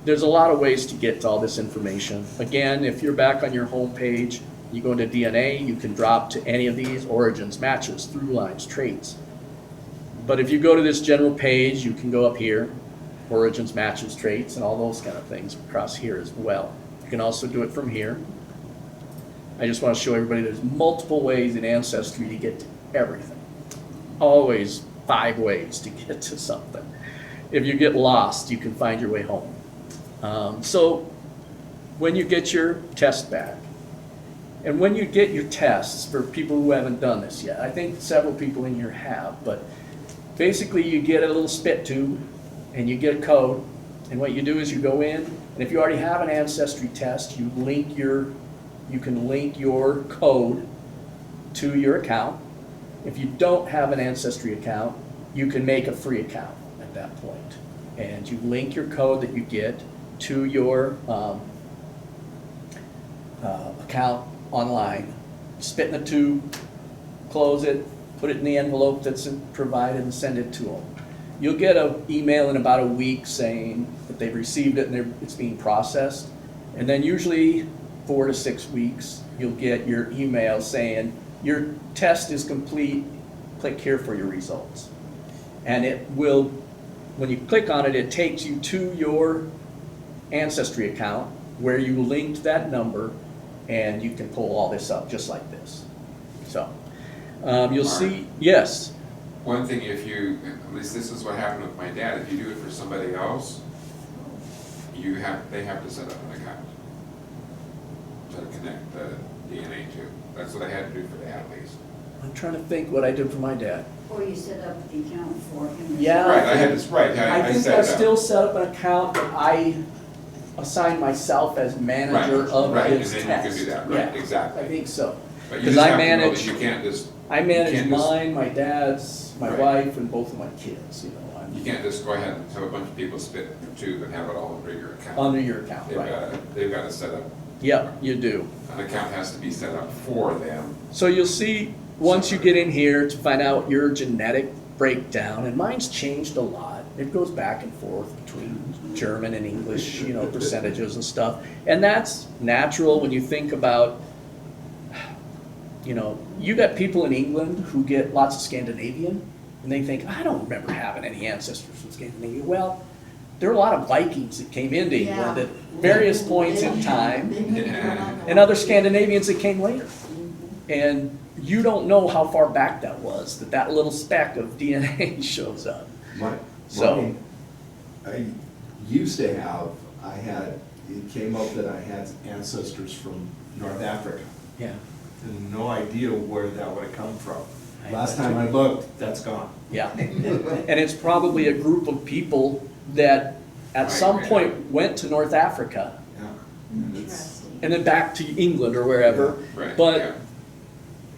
there's a lot of ways to get to all this information. Again, if you're back on your home page, you go into DNA, you can drop to any of these: origins, matches, through lines, traits. But if you go to this general page, you can go up here, origins, matches, traits, and all those kind of things across here as well. You can also do it from here. I just want to show everybody there's multiple ways in Ancestry to get to everything. Always 5 ways to get to something. If you get lost, you can find your way home. So when you get your test back, and when you get your tests, for people who haven't done this yet, I think several people in here have, but basically you get a little spit tube and you get a code, and what you do is you go in, and if you already have an Ancestry test, you can link your code to your account. If you don't have an Ancestry account, you can make a free account at that point. And you link your code that you get to your account online, spit in the tube, close it, put it in the envelope that's provided, and send it to them. you'll get an email in about a week saying that they've received it and it's being processed. And then usually 4 to 6 weeks, you'll get your email saying, your test is complete, click here for your results. And it will, when you click on it, it takes you to your Ancestry account where you linked that number, and you can pull all this up just like this. So, you'll see, yes, One thing, if you, at least this is what happened with my dad, if you do it for somebody else, they have to set up an account to connect the DNA to. That's what I had to do for Dad at least. I'm trying to think what I did for my dad. Or you set up the account for him. Yeah. Right, I had this, right, I think set I it up. still set up an account that I assigned myself as manager Right, of right, his and test. then you could do that, right, Yeah, exactly. I think so. But you 'Cause just I have to know manage- that you can't just, I You manage can't just- mine, my dad's, my Right. wife, and both of my kids, you know, you can't just go ahead and have a bunch of people spit a tube and have it all under your account. under your account, right? They've got to set up, Yep, you do. an account has to be set up for them. So you'll see, once you get in here to find out your genetic breakdown, and mine's changed a lot. It goes back and forth between German and English, you know, percentages and stuff. And that's natural when you think about, you know, you got people in England who get lots of Scandinavian, and they think, I don't remember having any ancestors from Scandinavia. Well, there are a lot of Vikings that came into England Yeah. at various points in time, They may come up and other Scandinavians that came later. And you don't know how far back that was, that little speck of DNA shows up. So- I used to have, it came up that I had ancestors from North Africa. Yeah. And no idea where that would have come from. I Last bet time you- I looked, that's gone. Yeah. And it's probably a group of people that at some Right. point went to North Africa Yeah. And it's- Interesting. and then back to England or wherever. Right, yeah. But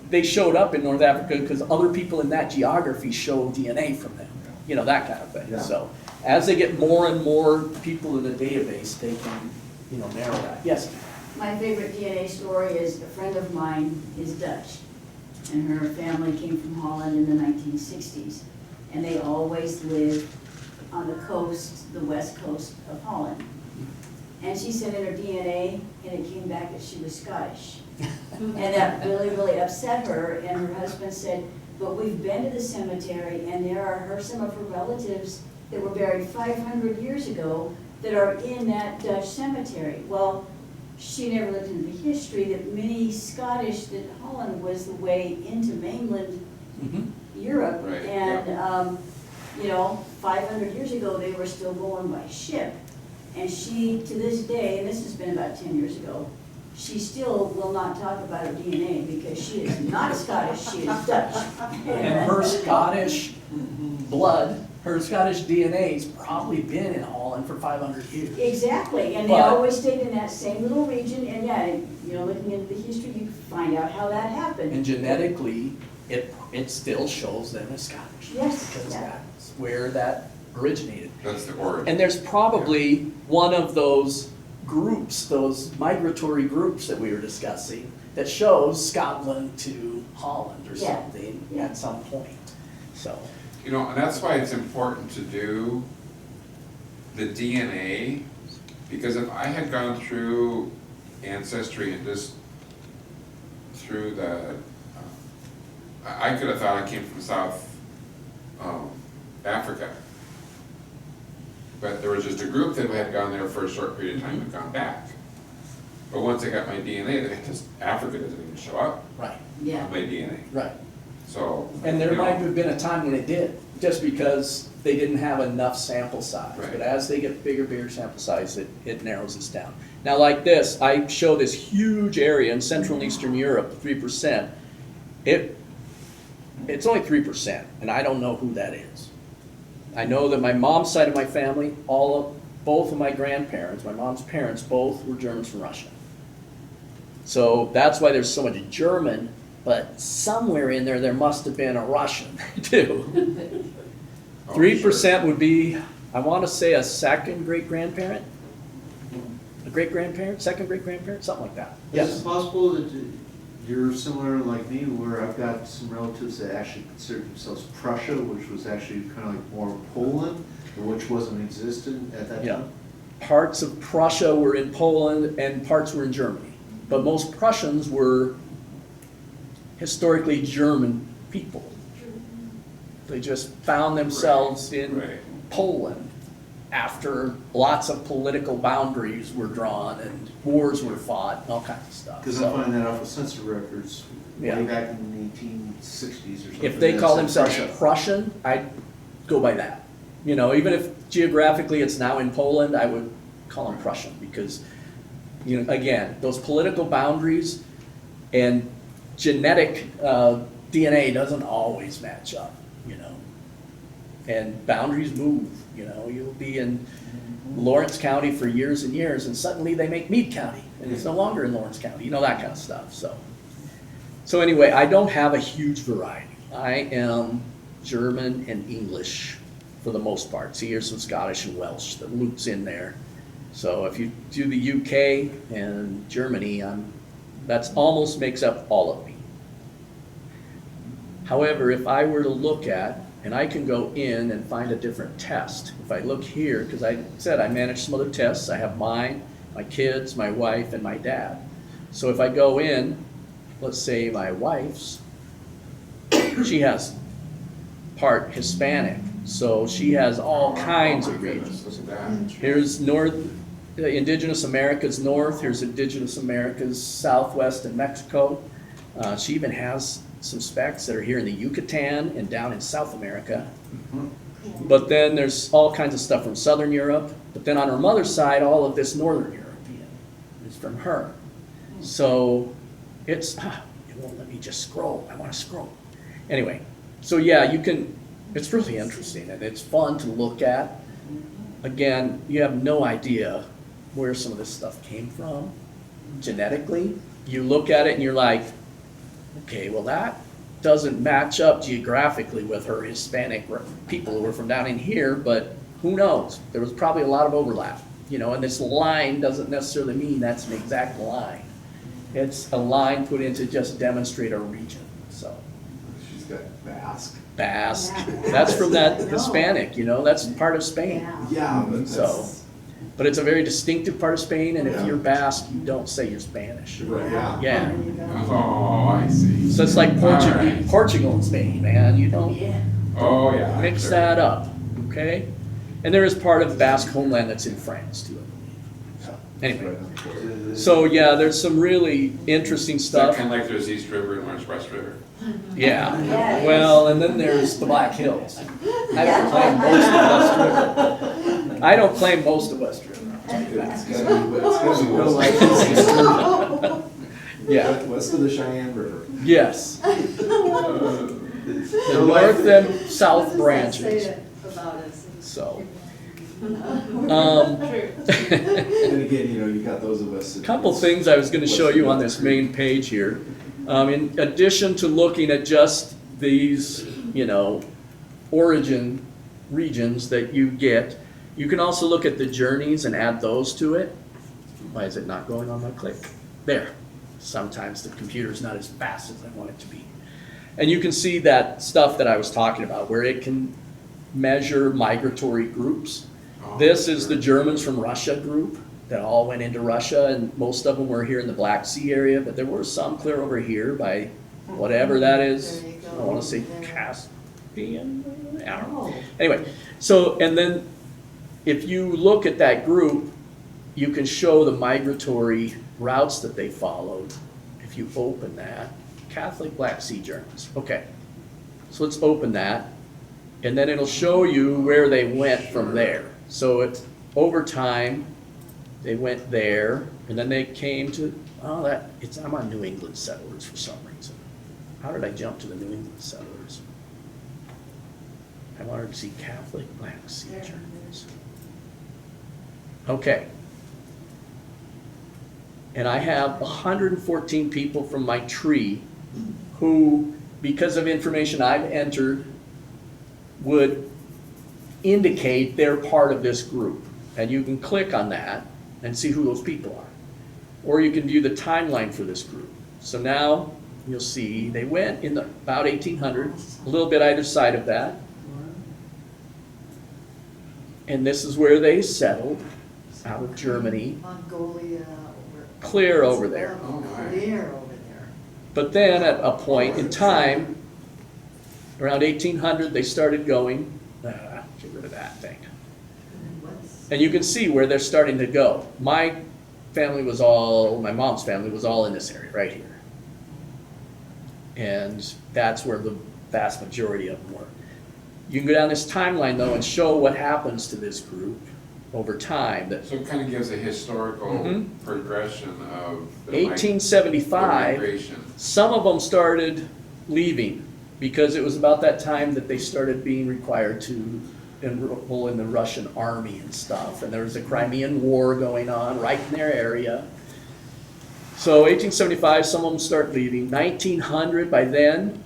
they showed up in North Africa because other people in that geography show DNA from them, you know, that kind of thing. Yeah. So as they get more and more people in the database, they can, you know, narrow that. Yes? My favorite DNA story is a friend of mine is Dutch, and her family came from Holland in the 1960s. And they always lived on the coast, the west coast of Holland. And she sent in her DNA, and it came back that she was Scottish. And that really, really upset her, and her husband said, but we've been to the cemetery, and there are some of her relatives that were buried 500 years ago that are in that Dutch cemetery. Well, she never looked into the history that many Scottish, that Holland was the way into mainland Europe. Right, And, you know, 500 years ago, they were still going by ship. And she, to this day, and this has been about 10 years ago, she still will not talk about her DNA because she is not Scottish, she is Dutch. And her Scottish blood, her Scottish DNA's probably been in Holland for 500 years. Exactly, and they But- always stayed in that same little region, and yeah, you know, looking into the history, you find out how that happened. And genetically, it still shows them as Scottish. Yes, Because yeah. that's where that originated. That's the origin. And there's probably one of those groups, those migratory groups that we were discussing, that shows Scotland to Holland or Yeah, something yeah. at some point, so. You know, and that's why it's important to do the DNA, because if I had gone through Ancestry and just through the, I could have thought I came from South Africa. But there was just a group that had gone there for a short period of time and gone back. But once I got my DNA, Africa doesn't even show up Right, Yeah, on my DNA, right. so. And there you know, might have been a time when it did, just because they didn't have enough sample size. Right. But as they get bigger sample size, it narrows this down. Now, like this, I show this huge area in Central and Eastern Europe, 3%. It's only 3%, and I don't know who that is. I know that my mom's side of my family, both of my grandparents, my mom's parents, both were Germans from Russia. So that's why there's so much German, but somewhere in there must have been a Russian too. oh, 3% would be, I want to say, a second great-grandparent? A great-grandparent, second great-grandparent, something like that. Is it Yes, possible that You're similar like me, where I've got some relatives that actually consider themselves Prussia, which was actually kind of like more Poland, which wasn't existent at that Yeah. time. Parts of Prussia were in Poland and parts were in Germany. But most Prussians were historically German people. They just found themselves in Right. Poland after lots of political boundaries were drawn and wars were fought and all kinds of stuff. Because So I find that off of census records Yeah. way back in the 1860s or something. if they that call said themselves Prussia. Prussian, I'd go by that. You know, even if geographically it's now in Poland, I would call them Prussian because, you know, again, those political boundaries and genetic DNA doesn't always match up, you know. And boundaries move, you know. You'll be in Lawrence County for years and years and suddenly they make Meade County and it's no longer in Lawrence County, you know, that kind of stuff. So anyway, I don't have a huge variety. I am German and English for the most part. See, here's some Scottish and Welsh that loops in there. So if you do the UK and Germany, that's almost makes up all of me. However, if I were to look at, and I can go in and find a different test. If I look here, because I said I manage some other tests. I have mine, my kids, my wife, and my dad. So if I go in, let's say my wife's, she has part Hispanic. So she has all kinds of regions. Look at that. Here's North, Indigenous Americas North, here's Indigenous Americas Southwest and Mexico. She even has some specs that are here in the Yucatan and down in South America. But then there's all kinds of stuff from Southern Europe. But then on her mother's side, all of this Northern European is from her. So it's, it won't let me just scroll. I want to scroll. Anyway, so yeah, you can, it's really interesting and it's fun to look at. Again, you have no idea where some of this stuff came from genetically. You look at it and you're like, okay, well that doesn't match up geographically with her Hispanic people who were from down in here, but who knows? There was probably a lot of overlap, you know, and this line doesn't necessarily mean that's an exact line. It's a line put in to just demonstrate a region, so. She's got Basque. Basque, Yeah, that's from that Basque. Hispanic, you know, that's part of Spain. Yeah. Yeah, but So, that's, but it's a very distinctive part of Spain, and if Yeah. you're Basque, you don't say you're Spanish. right, yeah. Yeah, There you go. Oh, I see. so it's like All right. Portugal and Spain, man, you don't Oh, yeah. mix sure. that up, okay? And there is part of Basque homeland that's in France too, I believe. So, anyway, so yeah, there's some really interesting Is that stuff. kind of like there's East River and there's West River? Yeah, Yeah, it well, and then there's the Black Hills. I don't claim most of West River. I don't claim most of West River. I'll tell you It's that. gotta be west, Yeah, west of the Cheyenne River. yes. The north and south branches, About us. so. True. Um, And again, you know, you got those of us. that- Couple things I was gonna show you on this main page here. In addition to looking at just these, you know, origin regions that you get, you can also look at the journeys and add those to it. Why is it not going on my click? There. Sometimes the computer's not as fast as I want it to be. And you can see that stuff that I was talking about, where it can measure migratory groups. Oh, This is the sure. Germans from Russia group that all went into Russia, and most of them were here in the Black Sea area, but there were some clear over here by whatever that is. There you I go. wanna say There. Caspian, I don't know. Oh, Anyway, so, and then if you look at that group, you can show the migratory routes that they followed. If you open that, Catholic Black Sea Germans, okay. So let's open that, and then it'll show you where they went from there. So it's, over time, they went there, and then they came to, oh, that, it's, I'm on New England settlers for some reason. How did I jump to the New England settlers? I wanted to see Catholic Black Sea Germans. Okay. And I have 114 people from my tree who, because of information I've entered, would indicate they're part of this group. And you can click on that and see who those people are. Or you can view the timeline for this group. So now you'll see they went in about 1800, a little bit either side of that. And this is where they settled, out of Germany, Mongolia, over. clear over there. Oh, my. Clear over there. But then at a point in time, around 1800, they started going, get rid of that thing. And what's, And you can see where they're starting to go. My mom's family was all in this area right here. And that's where the vast majority of them were. You can go down this timeline though and show what happens to this group over time. That So it kind of gives a historical Mhm. progression of the 1875, migration. some of them started leaving because it was about that time that they started being required to enroll in the Russian army and stuff. And there was a Crimean War going on right in their area. So 1875, some of them start leaving. 1900, by then,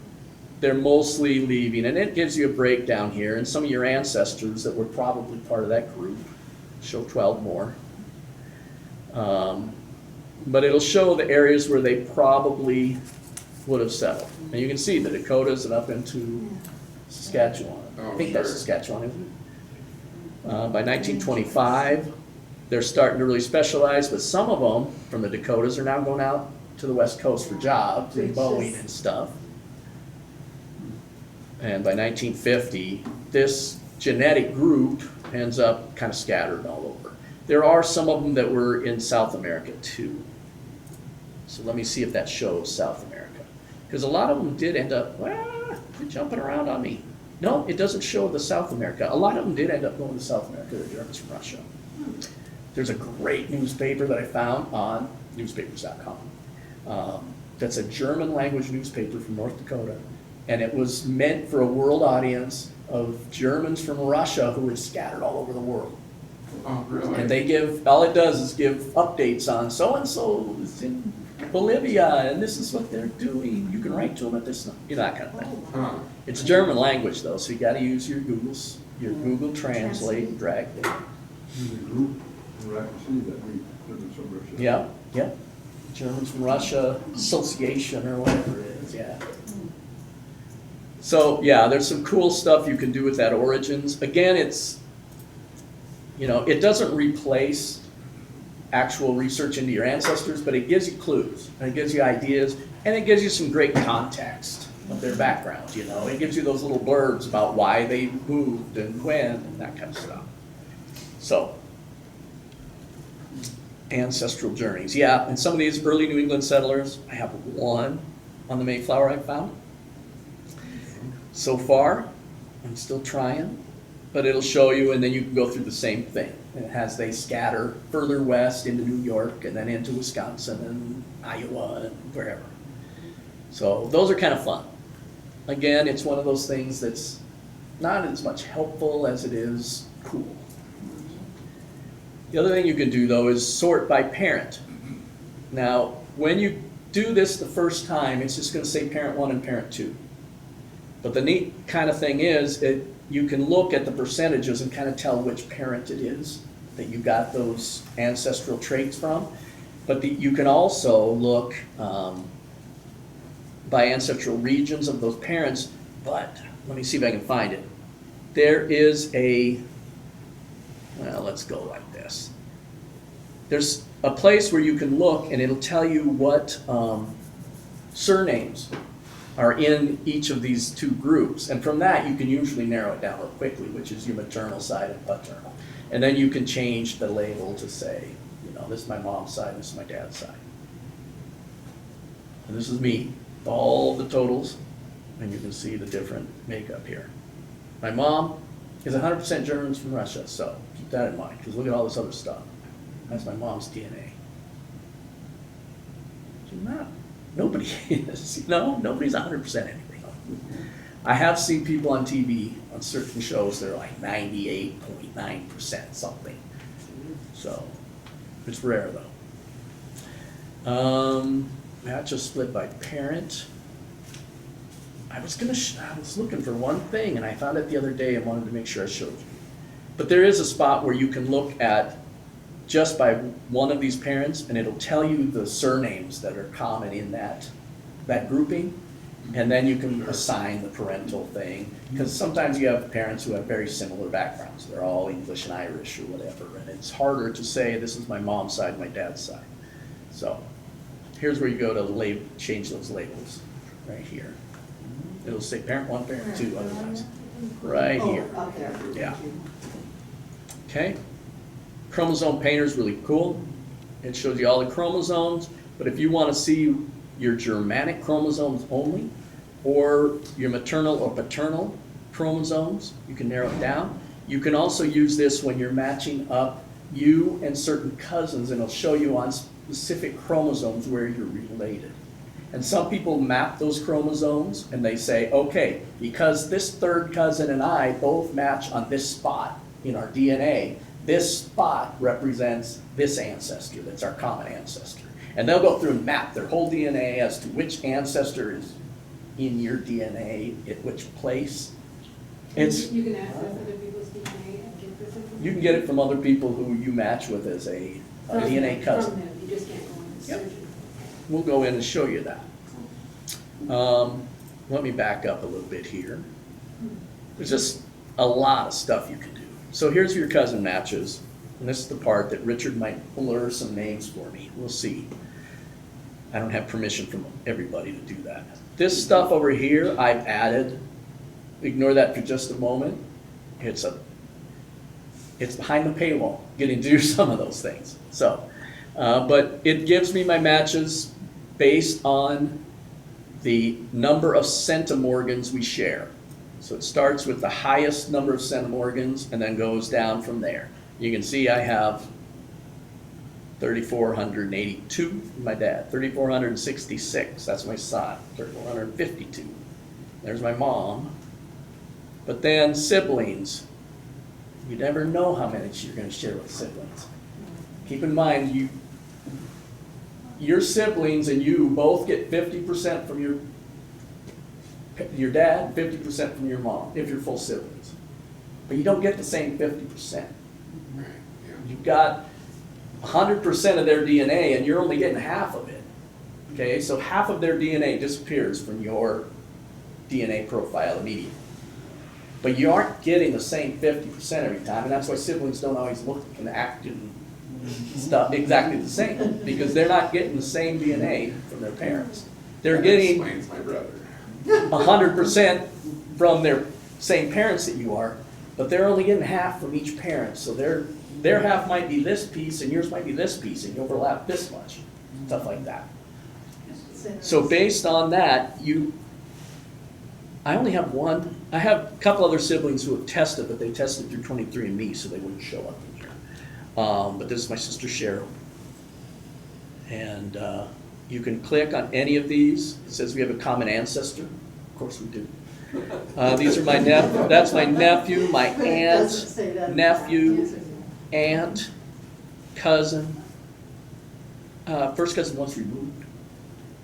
they're mostly leaving. And it gives you a breakdown here. And some of your ancestors that were probably part of that group show 12 more. But it'll show the areas where they probably would have settled. And you can see the Dakotas and up into Saskatchewan. I think that's sure. Saskatchewan, isn't it? By 1925, they're starting to really specialize, but some of them from the Dakotas are now going out to the West Coast for jobs and Which mowing is- and stuff. And by 1950, this genetic group ends up kind of scattered all over. There are some of them that were in South America too. So let me see if that shows South America. Because a lot of them did end up, well, you're jumping around on me. No, it doesn't show the South America. A lot of them did end up going to South America, the Germans from Russia. There's a great newspaper that I found on newspapers.com. That's a German language newspaper from North Dakota. And it was meant for a world audience of Germans from Russia who were scattered all over the world. Oh, really? And they give, all it does is give updates on so-and-so is in Bolivia, and this is what they're doing. You can write to them at this, that kind of thing. Huh. It's German language though, so you gotta use your Google Translate and drag it. There's a group in Rapid City that we, Germans from Russia. Yeah. Germans from Russia Association or whatever it is, yeah. So, yeah, there's some cool stuff you can do with that origins. Again, it's, it doesn't replace actual research into your ancestors, but it gives you clues, and it gives you ideas, and it gives you some great context of their background, It gives you those little blurbs about why they moved and when and that kind of stuff. So, ancestral journeys. Yeah, and some of these early New England settlers, I have one on the Mayflower I found. So far, I'm still trying, but it'll show you, and then you can go through the same thing. It has they scatter further west into New York and then into Wisconsin and Iowa and wherever. So those are kind of fun. Again, it's one of those things that's not as much helpful as it is cool. The other thing you can do though is sort by parent. Now, when you do this the first time, it's just going to say parent 1 and parent 2. But the neat kind of thing is you can look at the percentages and kind of tell which parent it is that you got those ancestral traits from. But you can also look by ancestral regions of those parents. But let me see if I can find it. There is let's go like this. There's a place where you can look and it'll tell you what surnames are in each of these two groups. And from that, you can usually narrow it down real quickly, which is your maternal side and paternal. And then you can change the label to say, this is my mom's side, this is my dad's side. And this is me, all the totals, and you can see the different makeup here. My mom is 100% Germans from Russia, so keep that in mind, because look at all this other stuff. That's my mom's DNA. Nobody is, nobody's 100% anything. I have seen people on TV, on certain shows, they're like 98.9% something. So, it's rare though. That just split by parent. I was looking for one thing and I found it the other day and wanted to make sure I showed you. But there is a spot where you can look at just by one of these parents, and it'll tell you the surnames that are common in that grouping. And then you can assign the parental thing, because sometimes you have parents who have very similar backgrounds. They're all English and Irish or whatever, and it's harder to say, this is my mom's side, my dad's side. So here's where you go to change those labels, right here. It'll say parent one, parent two, otherwise, right here. Oh, up there. Yeah. Okay. Chromosome painter is really cool. It shows you all the chromosomes, but if you want to see your Germanic chromosomes only, or your maternal or paternal chromosomes, you can narrow it down. You can also use this when you're matching up you and certain cousins, and it'll show you on specific chromosomes where you're related. And some people map those chromosomes and they say, okay, because this third cousin and I both match on this spot in our DNA, this spot represents this ancestor, that's our common ancestor. And they'll go through and map their whole DNA as to which ancestor is in your DNA, at which place. You can access other people's DNA and get this information? You can get it from other people who you match with as a DNA cousin. From them, you just can't go in and Yep. search it. We'll go in and show you that. Let me back up a little bit here. There's just a lot of stuff you can do. So here's your cousin matches, and this is the part that Richard might blur some names for me. We'll see. I don't have permission from everybody to do that. This stuff over here, I've added. Ignore that for just a moment. It's behind the paywall, getting to do some of those things. So, but it gives me my matches based on the number of centimorgans we share. So it starts with the highest number of centimorgans and then goes down from there. You can see I have 3,482, my dad, 3,466, that's my son, 3,452. There's my mom. But then siblings, you never know how many you're going to share with siblings. Keep in mind, your siblings and you both get 50% from your dad, 50% from your mom, if you're full siblings. But you don't get the same 50%. Right, yeah. You've got 100% of their DNA and you're only getting half of it. Okay, so half of their DNA disappears from your DNA profile immediately. But you aren't getting the same 50% every time, and that's why siblings don't always look and act and stuff exactly the same, because they're not getting the same DNA from their parents. They're That getting explains my brother. 100% from their same parents that you are, but they're only getting half from each parent. So their half might be this piece and yours might be this piece, and you overlap this much, stuff like that. So based on that, I only have one. I have a couple other siblings who have tested, but they tested through 23andMe, so they wouldn't show up in here. But this is my sister Cheryl. And you can click on any of these. It says we have a common ancestor. Of course we do. These are my nephew. That's my nephew, my aunt, nephew, aunt, cousin, first cousin once removed.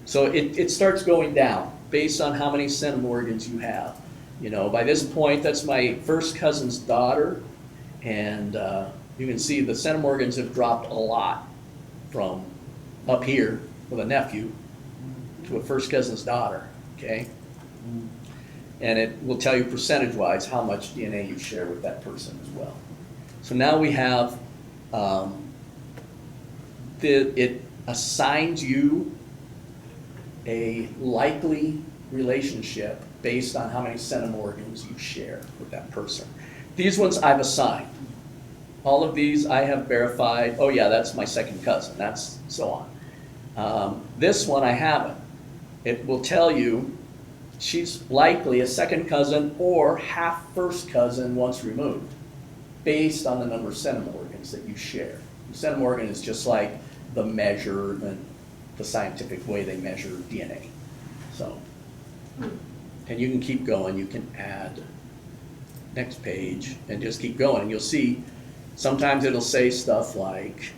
So it starts going down based on how many centimorgans you have. You know, by this point, that's my first cousin's daughter, and you can see the centimorgans have dropped a lot from up here with a nephew to a first cousin's daughter, okay? And it will tell you percentage-wise how much DNA you share with that person as well. So now we have, it assigns you a likely relationship based on how many centimorgans you share with that person. These ones I've assigned. All of these I have verified, oh yeah, that's my second cousin, that's so on. This one I haven't. It will tell you she's likely a second cousin or half first cousin once removed, based on the number of centimorgans that you share. Centimorgan is just like the measurement, the scientific way they measure DNA. So, and you can keep going, you can add next page and just keep going, and you'll see sometimes it'll say stuff like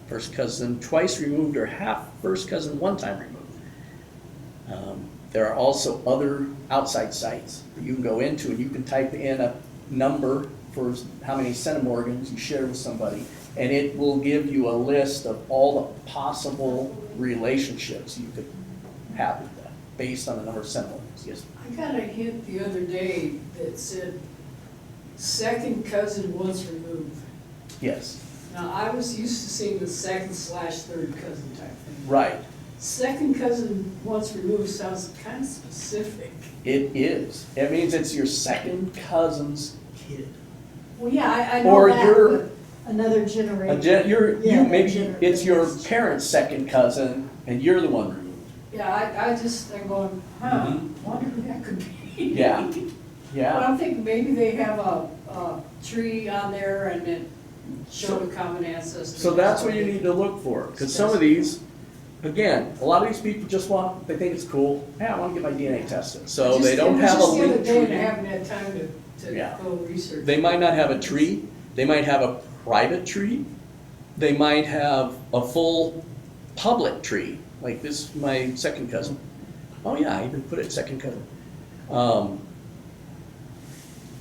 first cousin twice removed or half first cousin one time removed. There are also other outside sites that you can go into, and you can type in a number for how many centimorgans you share with somebody, And it will give you a list of all the possible relationships you could have with them, based on the number of siblings, yes. I got a hint the other day that said, second cousin once removed. Yes, Now, I was used to seeing the second/third cousin type thing. right, Second cousin once removed sounds kind of specific. it is. It means it's your second cousin's kid. Well, yeah, I know Or that, your- but Another generation. You, maybe gener- it's your next- parents' second cousin, and you're the one removed. yeah, I'm going, wonder who that could be. Yeah, But yeah. I'm thinking maybe they have a tree on there and it showed a common ancestor. So that's what you need to look for, because some of these, again, a lot of these people just want, they think it's cool, hey, I want to get my DNA tested, so they don't have a Just the other link day and I tree. haven't had time to Yeah. go research. They might not have a tree, they might have a private tree, they might have a full public tree, like this, my second cousin. Oh yeah, I even put it second cousin.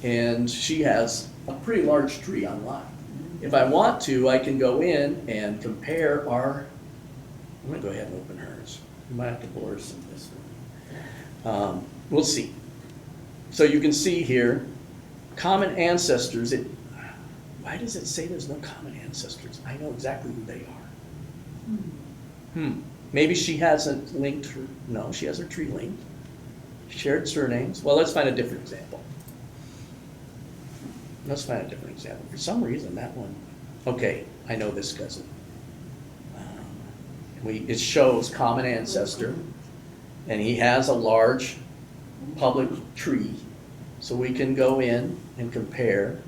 And she has a pretty large tree online. If I want to, I can go in and compare our, I'm gonna go ahead and open hers. You might have to blur some of this one. We'll see. So you can see here, common ancestors, why does it say there's no common ancestors? I know exactly who they are. Maybe she hasn't linked her, no, she has her tree linked. Shared surnames, well, let's find a different example. Let's find a different example. For some reason, that one, okay, I know this cousin. It shows common ancestor, and he has a large public tree. So we can go in and compare.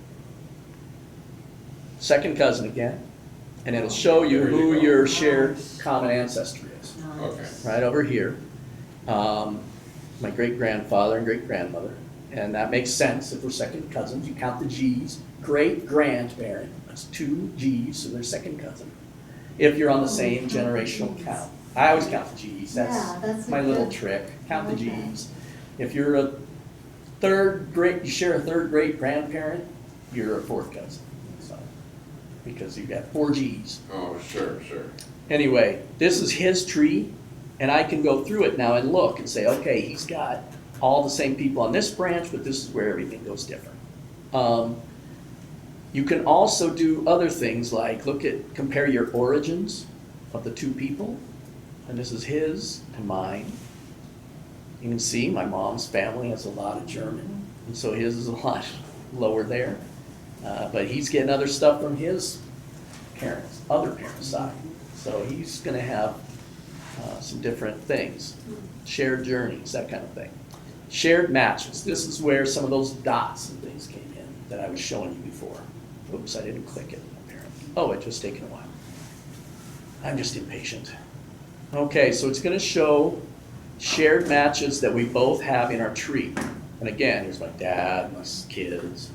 Second cousin again, and it'll show you who your shared common ancestor is. Okay. Right over here. My great-grandfather and great-grandmother. And that makes sense if we're second cousins. You count the G's. Great-grandparent, that's 2 G's, so they're second cousin. If you're on the same generational count. I always count the G's. Yeah, that's That's a my little good- trick. Count the Okay. G's. If you're a you share a third great-grandparent, you're a fourth cousin. So, because you've got 4 G's. Oh, sure. Anyway, this is his tree, and I can go through it now and look and say, okay, he's got all the same people on this branch, but this is where everything goes different. You can also do other things like compare your origins of the 2 people, and this is his and mine. You can see my mom's family has a lot of German, and so his is a lot lower there. But he's getting other stuff from his parents, other parents' side. So he's gonna have some different things, shared journeys, that kind of thing. Shared matches, this is where some of those dots and things came in that I was showing you before. Oops, I didn't click it apparently. Oh, it just taken a while. I'm just impatient. Okay, so it's gonna show shared matches that we both have in our tree. And again, here's my dad, my kids,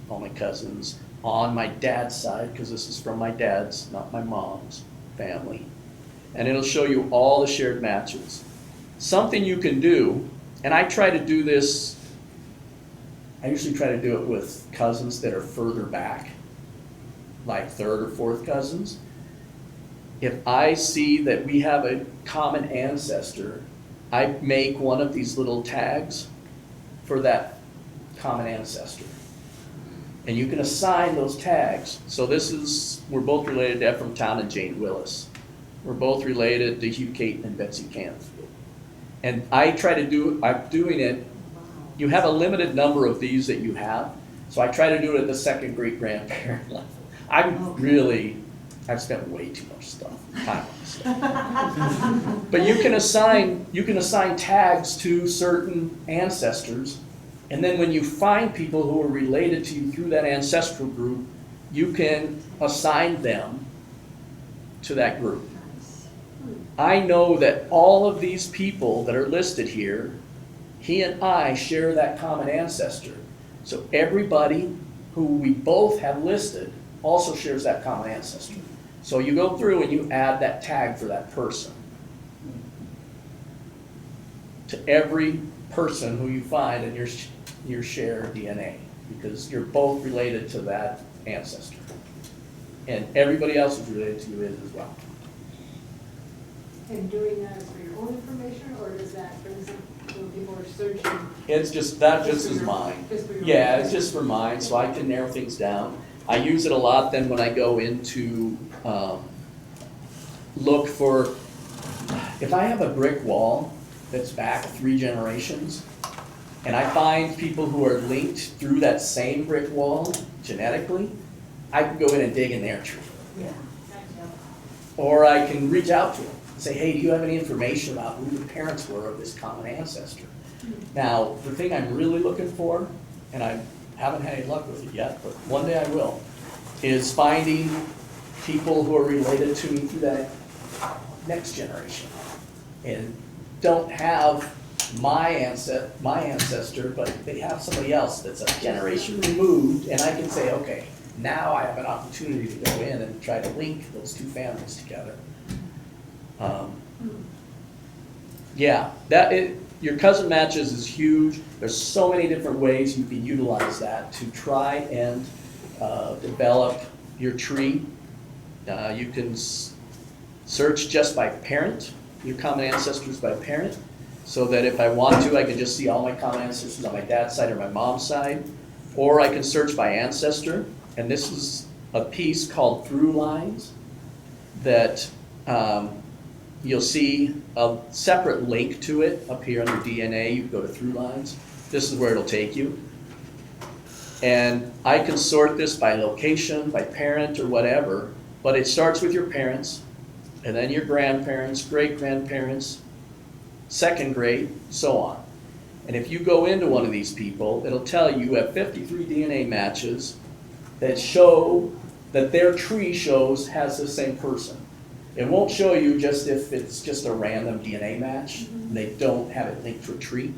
all my cousins on my dad's side, because this is from my dad's, not my mom's family. And it'll show you all the shared matches. Something you can do, and I try to do this, I usually try to do it with cousins that are further back, like 3rd or 4th cousins. If I see that we have a common ancestor, I make one of these little tags for that common ancestor. And you can assign those tags. So we're both related to Ephraim Town and Jane Willis. We're both related to Hugh Caton and Betsy Canfield. And I'm doing it, you have a limited number of these that you have, so I try to do it at the second great-grandparent level. I've spent way too much time on this stuff. But you can assign tags to certain ancestors, and then when you find people who are related to you through that ancestral group, you can assign them to that group. I know that all of these people that are listed here, he and I share that common ancestor. So everybody who we both have listed also shares that common ancestor. So you go through and you add that tag for that person to every person who you find in your shared DNA, because you're both related to that ancestor. and everybody else who's related to you is as well. And doing that is for your own information, or does that bring some, when people are searching? It's just, that just Just for is your- mine. just for your- Yeah, it's just for mine, so I can narrow things down. I use it a lot then when I go into, look for, if I have a brick wall that's back 3 generations, and I find people who are linked through that same brick wall genetically, I can go in and dig in their tree. Yeah. Or I can reach out to them and say, hey, do you have any information about who the parents were of this common ancestor? Now, the thing I'm really looking for, and I haven't had any luck with it yet, but one day I will, is finding people who are related to me through that next generation. And don't have my ancestor, but they have somebody else that's a generation removed, and I can say, okay, now I have an opportunity to go in and try to link those 2 families together. Yeah, your cousin matches is huge. There's so many different ways you can utilize that to try and develop your tree. You can search just by parent, your common ancestors by parent, so that if I want to, I can just see all my common ancestors on my dad's side or my mom's side. Or I can search by ancestor, and this is a piece called Through Lines that you'll see a separate link to it up here under DNA. You go to Through Lines. This is where it'll take you. And I can sort this by location, by parent, or whatever, but it starts with your parents, and then your grandparents, great-grandparents, second grade, so on. And if you go into one of these people, it'll tell you have 53 DNA matches that show that their tree shows has the same person. It won't show you just if it's just a random DNA match, and they don't have it linked to a tree.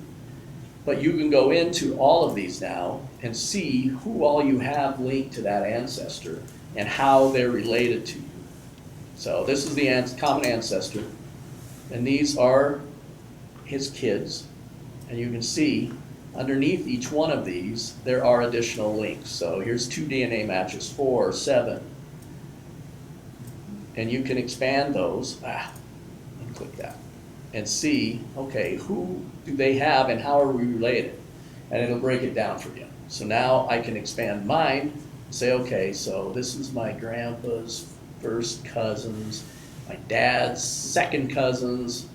But you can go into all of these now and see who all you have linked to that ancestor and how they're related to you. So this is the common ancestor, and these are his kids. And you can see underneath each one of these, there are additional links. So here's 2 DNA matches, 4, 7. And you can expand those, and click that, and see, okay, who do they have and how are we related? And it'll break it down for you. So now I can expand mine, say, okay, so this is my grandpa's first cousins, my dad's second cousins,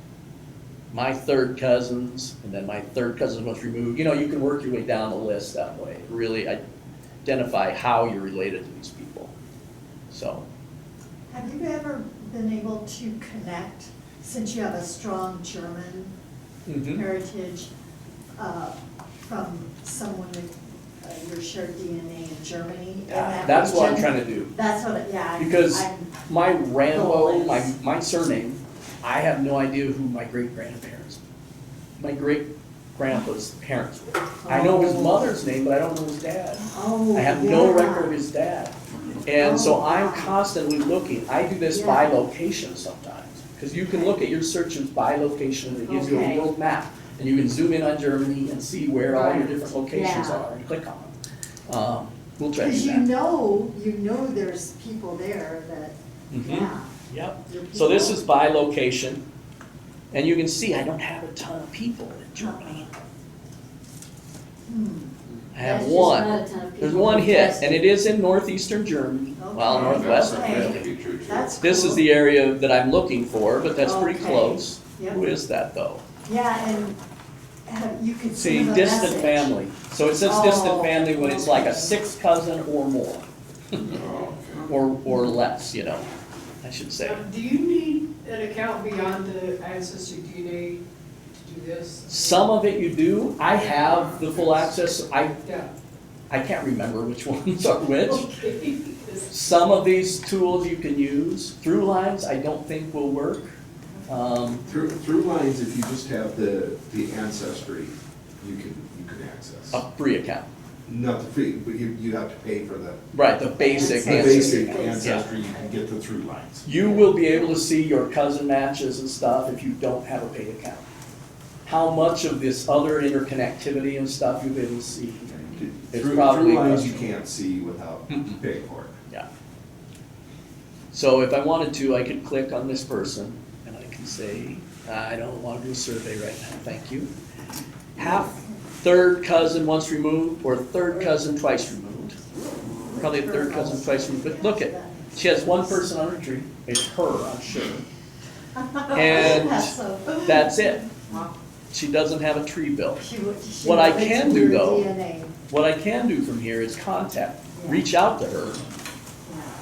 my third cousins, and then my third cousin was removed. You know, you can work your way down the list that way, really identify how you're related to these people. So. Have you ever been able to connect, since you have a strong German heritage, from someone with your shared DNA in Germany? In that That's what I'm region? trying to do. That's what, yeah. Because my Rambow, goal my surname, I have no idea who my great-grandparents, my great-grandpa's parents were. I know his mother's name, but I don't know his dad. Oh, I have no yeah. record of his dad. And so I'm constantly looking. I do this by location sometimes, because you can look at your searches by location, and it gives you Okay. a world map. And you can zoom in on Germany and see where all your Right. different locations Yeah. are and click on them. We'll try to Because do that. you know there's people there that, Mhm. yeah. Yep. your So this people- is by location, and you can see I don't have a ton of people in Germany. I have That's just one. not a ton of There's people one hit, invested. and it is in northeastern Germany, well, Okay. northwestern Okay. That really. could be true too. That's This is cool. the area that I'm looking for, but that's pretty Okay. close. Yep. Who is that though? Yeah, and you could See, send a distant message. family. So it says distant Oh, family when it's like a okay. 6th cousin or more, Oh, okay. or less, you know, I should say. Do you need an account beyond the Ancestry DNA to do this? Some of it you do. I have the full access. Yeah. I can't remember which ones are which. Okay. Some of these tools you can use. Through lines, I don't think will work. Through lines, if you just have the ancestry, you can access. A free account. Not the free, but you have to pay for the Right, the basic the ancestry. basic ancestry, you can get the through lines. You will be able to see your cousin matches and stuff if you don't have a paid account. How much of this other interconnectivity and stuff you'll be able to see. It's Through probably lines you questionable. can't see without paying for it. Yeah. So if I wanted to, I could click on this person and I can say, I don't want to do a survey right now, thank you. Half, third cousin once removed, or third cousin twice removed. Probably a third cousin twice removed, but look at, she has one person on her tree, it's her, I'm sure. And that's it. She doesn't have a tree built. What I can do though, what I can do from here is contact, reach out to her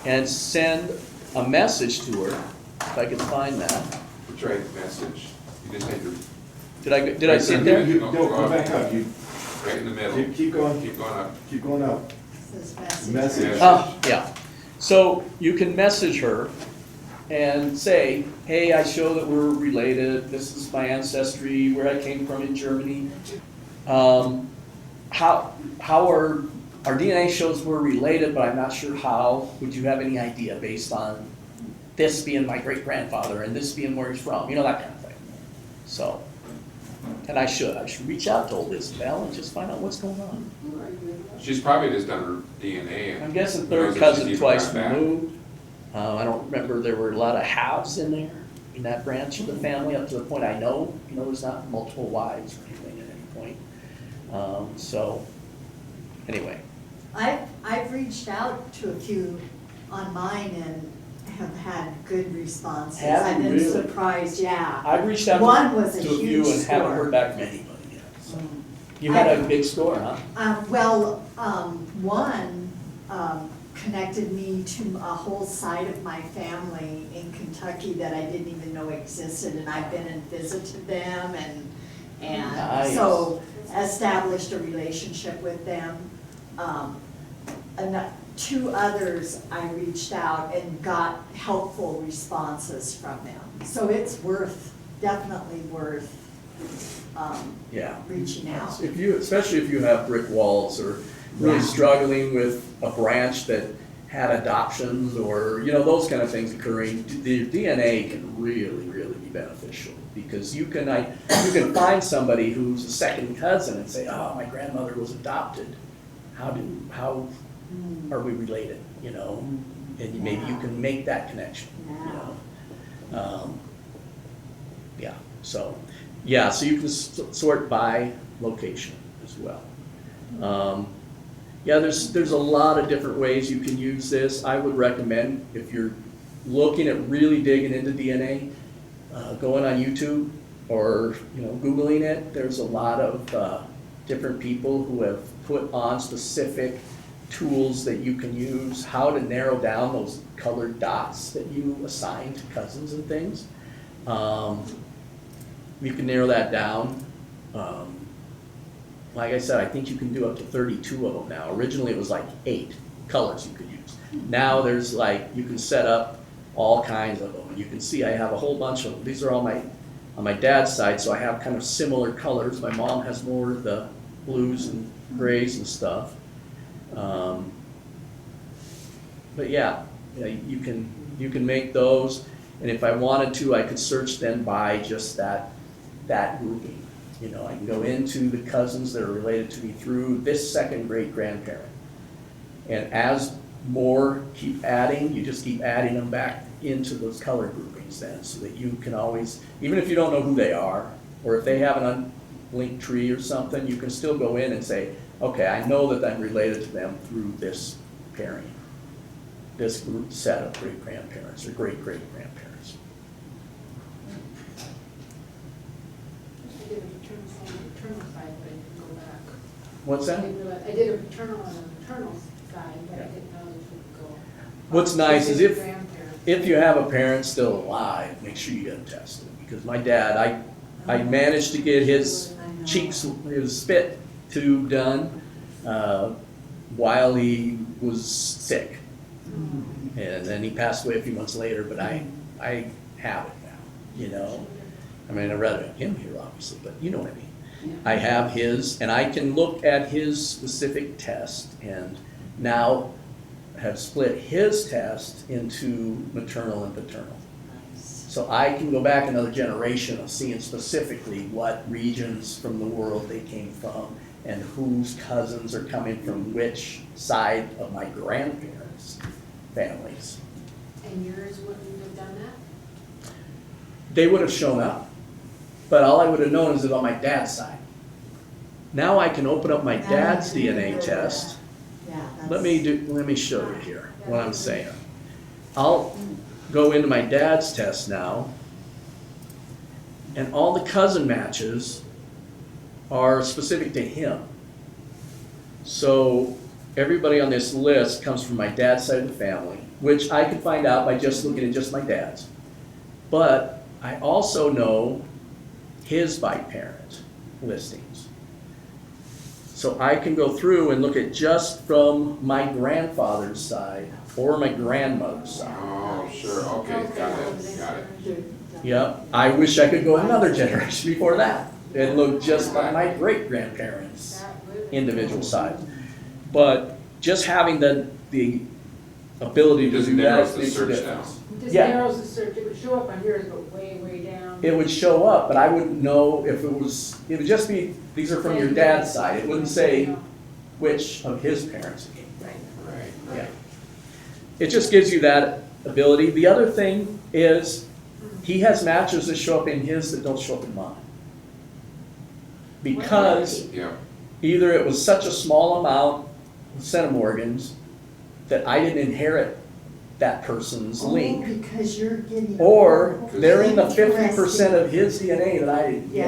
and send a message to her, if I can find that. Which right message? You just need to, Did I see it there? No, go back up, you, right in the middle. keep going, Keep going up. keep going up. Says Message. Yeah. So you can message her and say, hey, I show that we're related, this is my ancestry, where I came from in Germany. How are, our DNA shows we're related, but I'm not sure how. Would you have any idea based on this being my great-grandfather and this being where he's from, you know, that kind of thing. So, and I should reach out to old Isabel and just find out what's going on. She's probably just done her DNA. I'm guessing Who knows third if cousin she's even twice got that. removed. I don't remember, there were a lot of halves in there, in that branch of the family, up to the point I know, you know, there's not multiple wives or anything at any point. So, anyway, I've reached out to a few on mine and have had good responses. Have you I've been really? surprised, yeah. I've reached out One was to a a few huge and haven't score. heard back from anybody yet. So. You had a big score, huh? One connected me to a whole side of my family in Kentucky that I didn't even know existed, and I've been and visited them and Nice. so established a relationship with them. And two others I reached out and got helpful responses from them. So it's definitely worth Yeah. reaching out. If you, especially if you have brick walls or really Yeah. struggling with a branch that had adoptions or, you know, those kind of things occurring, the DNA can really, really be beneficial because you can find somebody who's a second cousin and say, oh, my grandmother was adopted. How are we related, you know? And maybe you can make that connection, you know? Yeah, so you can sort by location as well. Yeah, there's a lot of different ways you can use this. I would recommend, if you're looking at really digging into DNA, going on YouTube or, you know, Googling it. There's a lot of different people who have put on specific tools that you can use, how to narrow down those colored dots that you assign to cousins and things. You can narrow that down. Like I said, I think you can do up to 32 of them now. Originally it was like 8 colors you could use. Now there's like, you can set up all kinds of them. You can see I have a whole bunch of them. These are all on my dad's side, so I have kind of similar colors. My mom has more of the blues and grays and stuff. But yeah, you can make those, and if I wanted to, I could search then by just that grouping. You know, I can go into the cousins that are related to me through this second great grandparent. And as more keep adding, you just keep adding them back into those color groupings then, so that you can always, even if you don't know who they are, or if they have an unlinked tree or something, you can still go in and say, okay, I know that I'm related to them through this pairing, this group set of great-grandparents or great-great-grandparents. I did a paternal on the paternal side, but I didn't go back. What's that? I did a paternal on the maternal side, but I didn't know that you could go. What's nice is Grandparents. if you have a parent still alive, make sure you get them tested. Because my dad, I managed to get his cheeks, his spit tube done while he was sick. And then he passed away a few months later, but I have it now, you know? I mean, I'd rather have him here, obviously, but you know what I mean. I have his, and I can look at his specific test, and now have split his test into maternal and paternal. So I can go back another generation of seeing specifically what regions from the world they came from, and whose cousins are coming from which side of my grandparents' families. And yours wouldn't have done that? They would have shown up, but all I would have known is it on my dad's side. Now I can open up my dad's DNA test. Yeah, that's. Let me show you here what I'm saying. I'll go into my dad's test now, and all the cousin matches are specific to him. So everybody on this list comes from my dad's side of the family, which I can find out by just looking at just my dad's. But I also know his by parent listings. So I can go through and look at just from my grandfather's side or my grandmother's side. Oh, sure, okay, got it. Yep, I wish I could go another generation before that and look just by my great-grandparents' individual sides. But just having the ability to Just do that narrows the makes a search difference. Just Yeah. narrows the search, it would show up on yours, but way, way down. It would show up, but I wouldn't know if it would just be, these are from your dad's side. It wouldn't say which of his parents it came from. Right. Yeah. It just gives you that ability. The other thing is, he has matches that show up in his that don't show up in mine. Because Yeah, either it was such a small amount of centimorgans that I didn't inherit that person's link, Because you're getting. or they're in the Interesting. 50% of his DNA that I didn't get.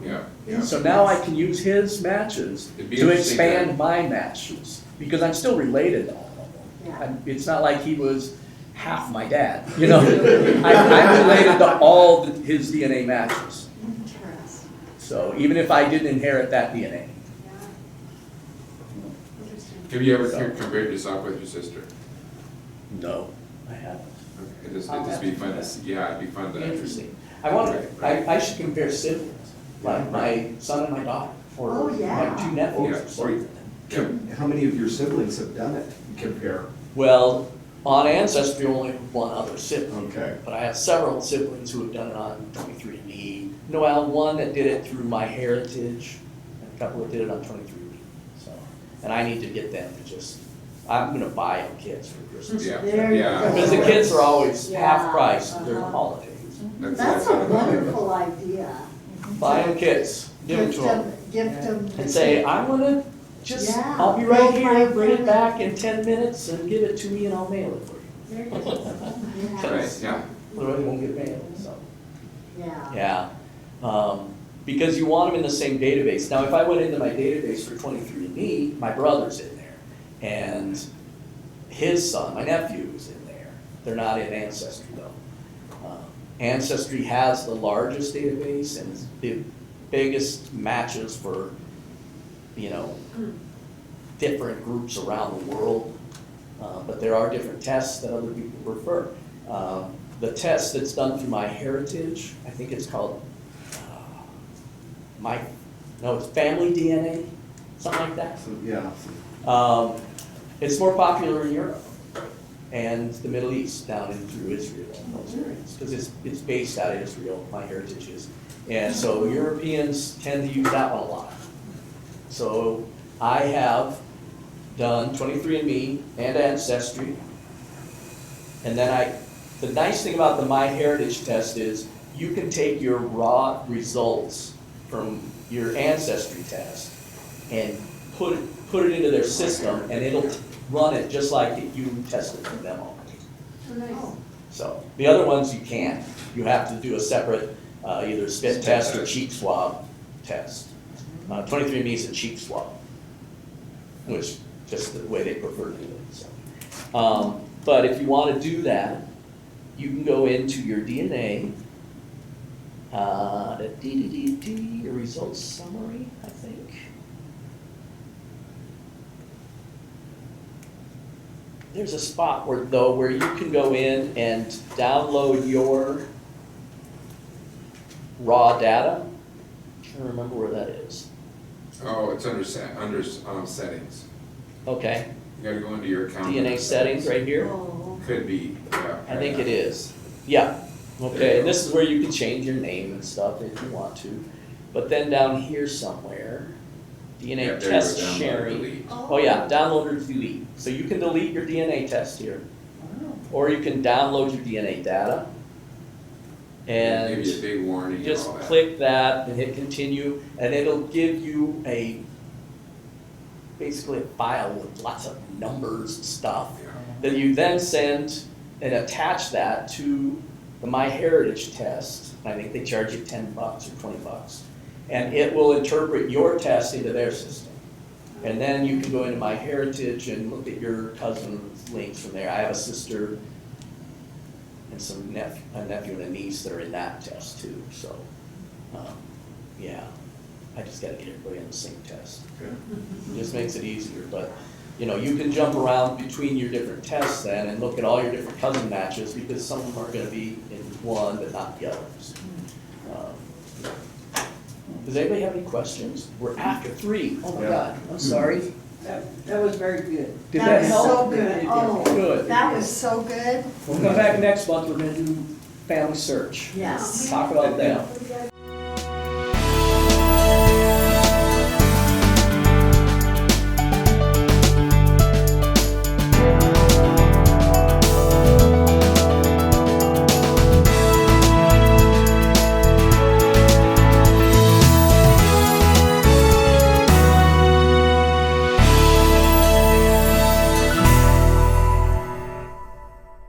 Yeah. yeah. So now I can use his matches It'd be to interesting to- expand my matches, because I'm still related to all of them. Yeah. It's not like he was half my dad, you know? I'm related to all his DNA matches. Interesting. So even if I didn't inherit that DNA. Yeah. Interesting. Have you ever compared yourself with your sister? No, I haven't. It'd just be fun to see, yeah, it'd be fun to. Interesting. I should compare siblings, like my son and my daughter, or Oh, yeah. my two nephews or Yeah, or- something. Yeah. How many of your siblings have done it? Compare. Well, on Ancestry, only one other sibling. Okay. But I have several siblings who have done it on 23andMe. Noel, one that did it through My Heritage, and a couple that did it on 23andMe. So, and I need to get them to just, I'm gonna buy them kits for Christmas. Yeah, There you yeah. go. Because the kits are always half Yeah, price of their uh-huh. holidays. That's a wonderful idea. Buy them kits, give them to them, Gift them. and say, I'm gonna just, Yeah, I'll be right they'll here, find bring it it. back in 10 minutes and give it to me and I'll mail it for you. Very good. Right, yeah. Otherwise it won't get mailed, so. Yeah. Yeah, because you want them in the same database. Now, if I went into my database for 23andMe, my brother's in there, and his son, my nephew, is in there. They're not in Ancestry though. Ancestry has the largest database and the biggest matches for, you know, different groups around the world. But there are different tests that other people prefer. The test that's done through My Heritage, I think it's called it's Family DNA, something like that. So, yeah. It's more popular in Europe and the Middle East, down in through Israel and those areas, because it's based out of Israel, My Heritage is. And so Europeans tend to use that one a lot. So I have done 23andMe and Ancestry. And then the nice thing about the My Heritage test is you can take your raw results from your Ancestry test and put it into their system, and it'll run it just like you tested for them already. Oh, nice. So the other ones you can't. You have to do a separate either spit test or cheek swab test. 23andMe is a cheek swab, which just the way they prefer to do it. So. But if you want to do that, you can go into your DNA, your results summary, I think. There's a spot where you can go in and download your raw data. I'm trying to remember where that is. Oh, it's under settings. Okay, You gotta go into your account. DNA settings right here. Oh, Could be, yeah. I think it is. Yeah, okay, and this is where you can change your name and stuff if you want to. But then down here somewhere, Yeah, DNA there you go, test download, sharing. delete. Oh yeah, download or delete. So you can delete your DNA test here. or you can download your DNA data. And Maybe a big warning and just all that. click that and hit continue, and it'll give you basically a file with lots of numbers and stuff that you then send and attach that to the MyHeritage test. I think they charge you $10 or $20. And it will interpret your test into their system. And then you can go into MyHeritage and look at your cousin's links from there. I have a sister and a nephew and a niece that are in that test too, so, yeah. I just gotta get everybody on the same test. It just makes it easier, but, you know, you can jump around between your different tests then and look at all your different cousin matches, because some of them are gonna be in one but not the others. Does anybody have any questions? We're after 3. Oh my God, I'm sorry. That was very good. Did That that was help? so good, oh, Good. that was so good. We'll come back next month, we're gonna do family search. Yes. Talk about them.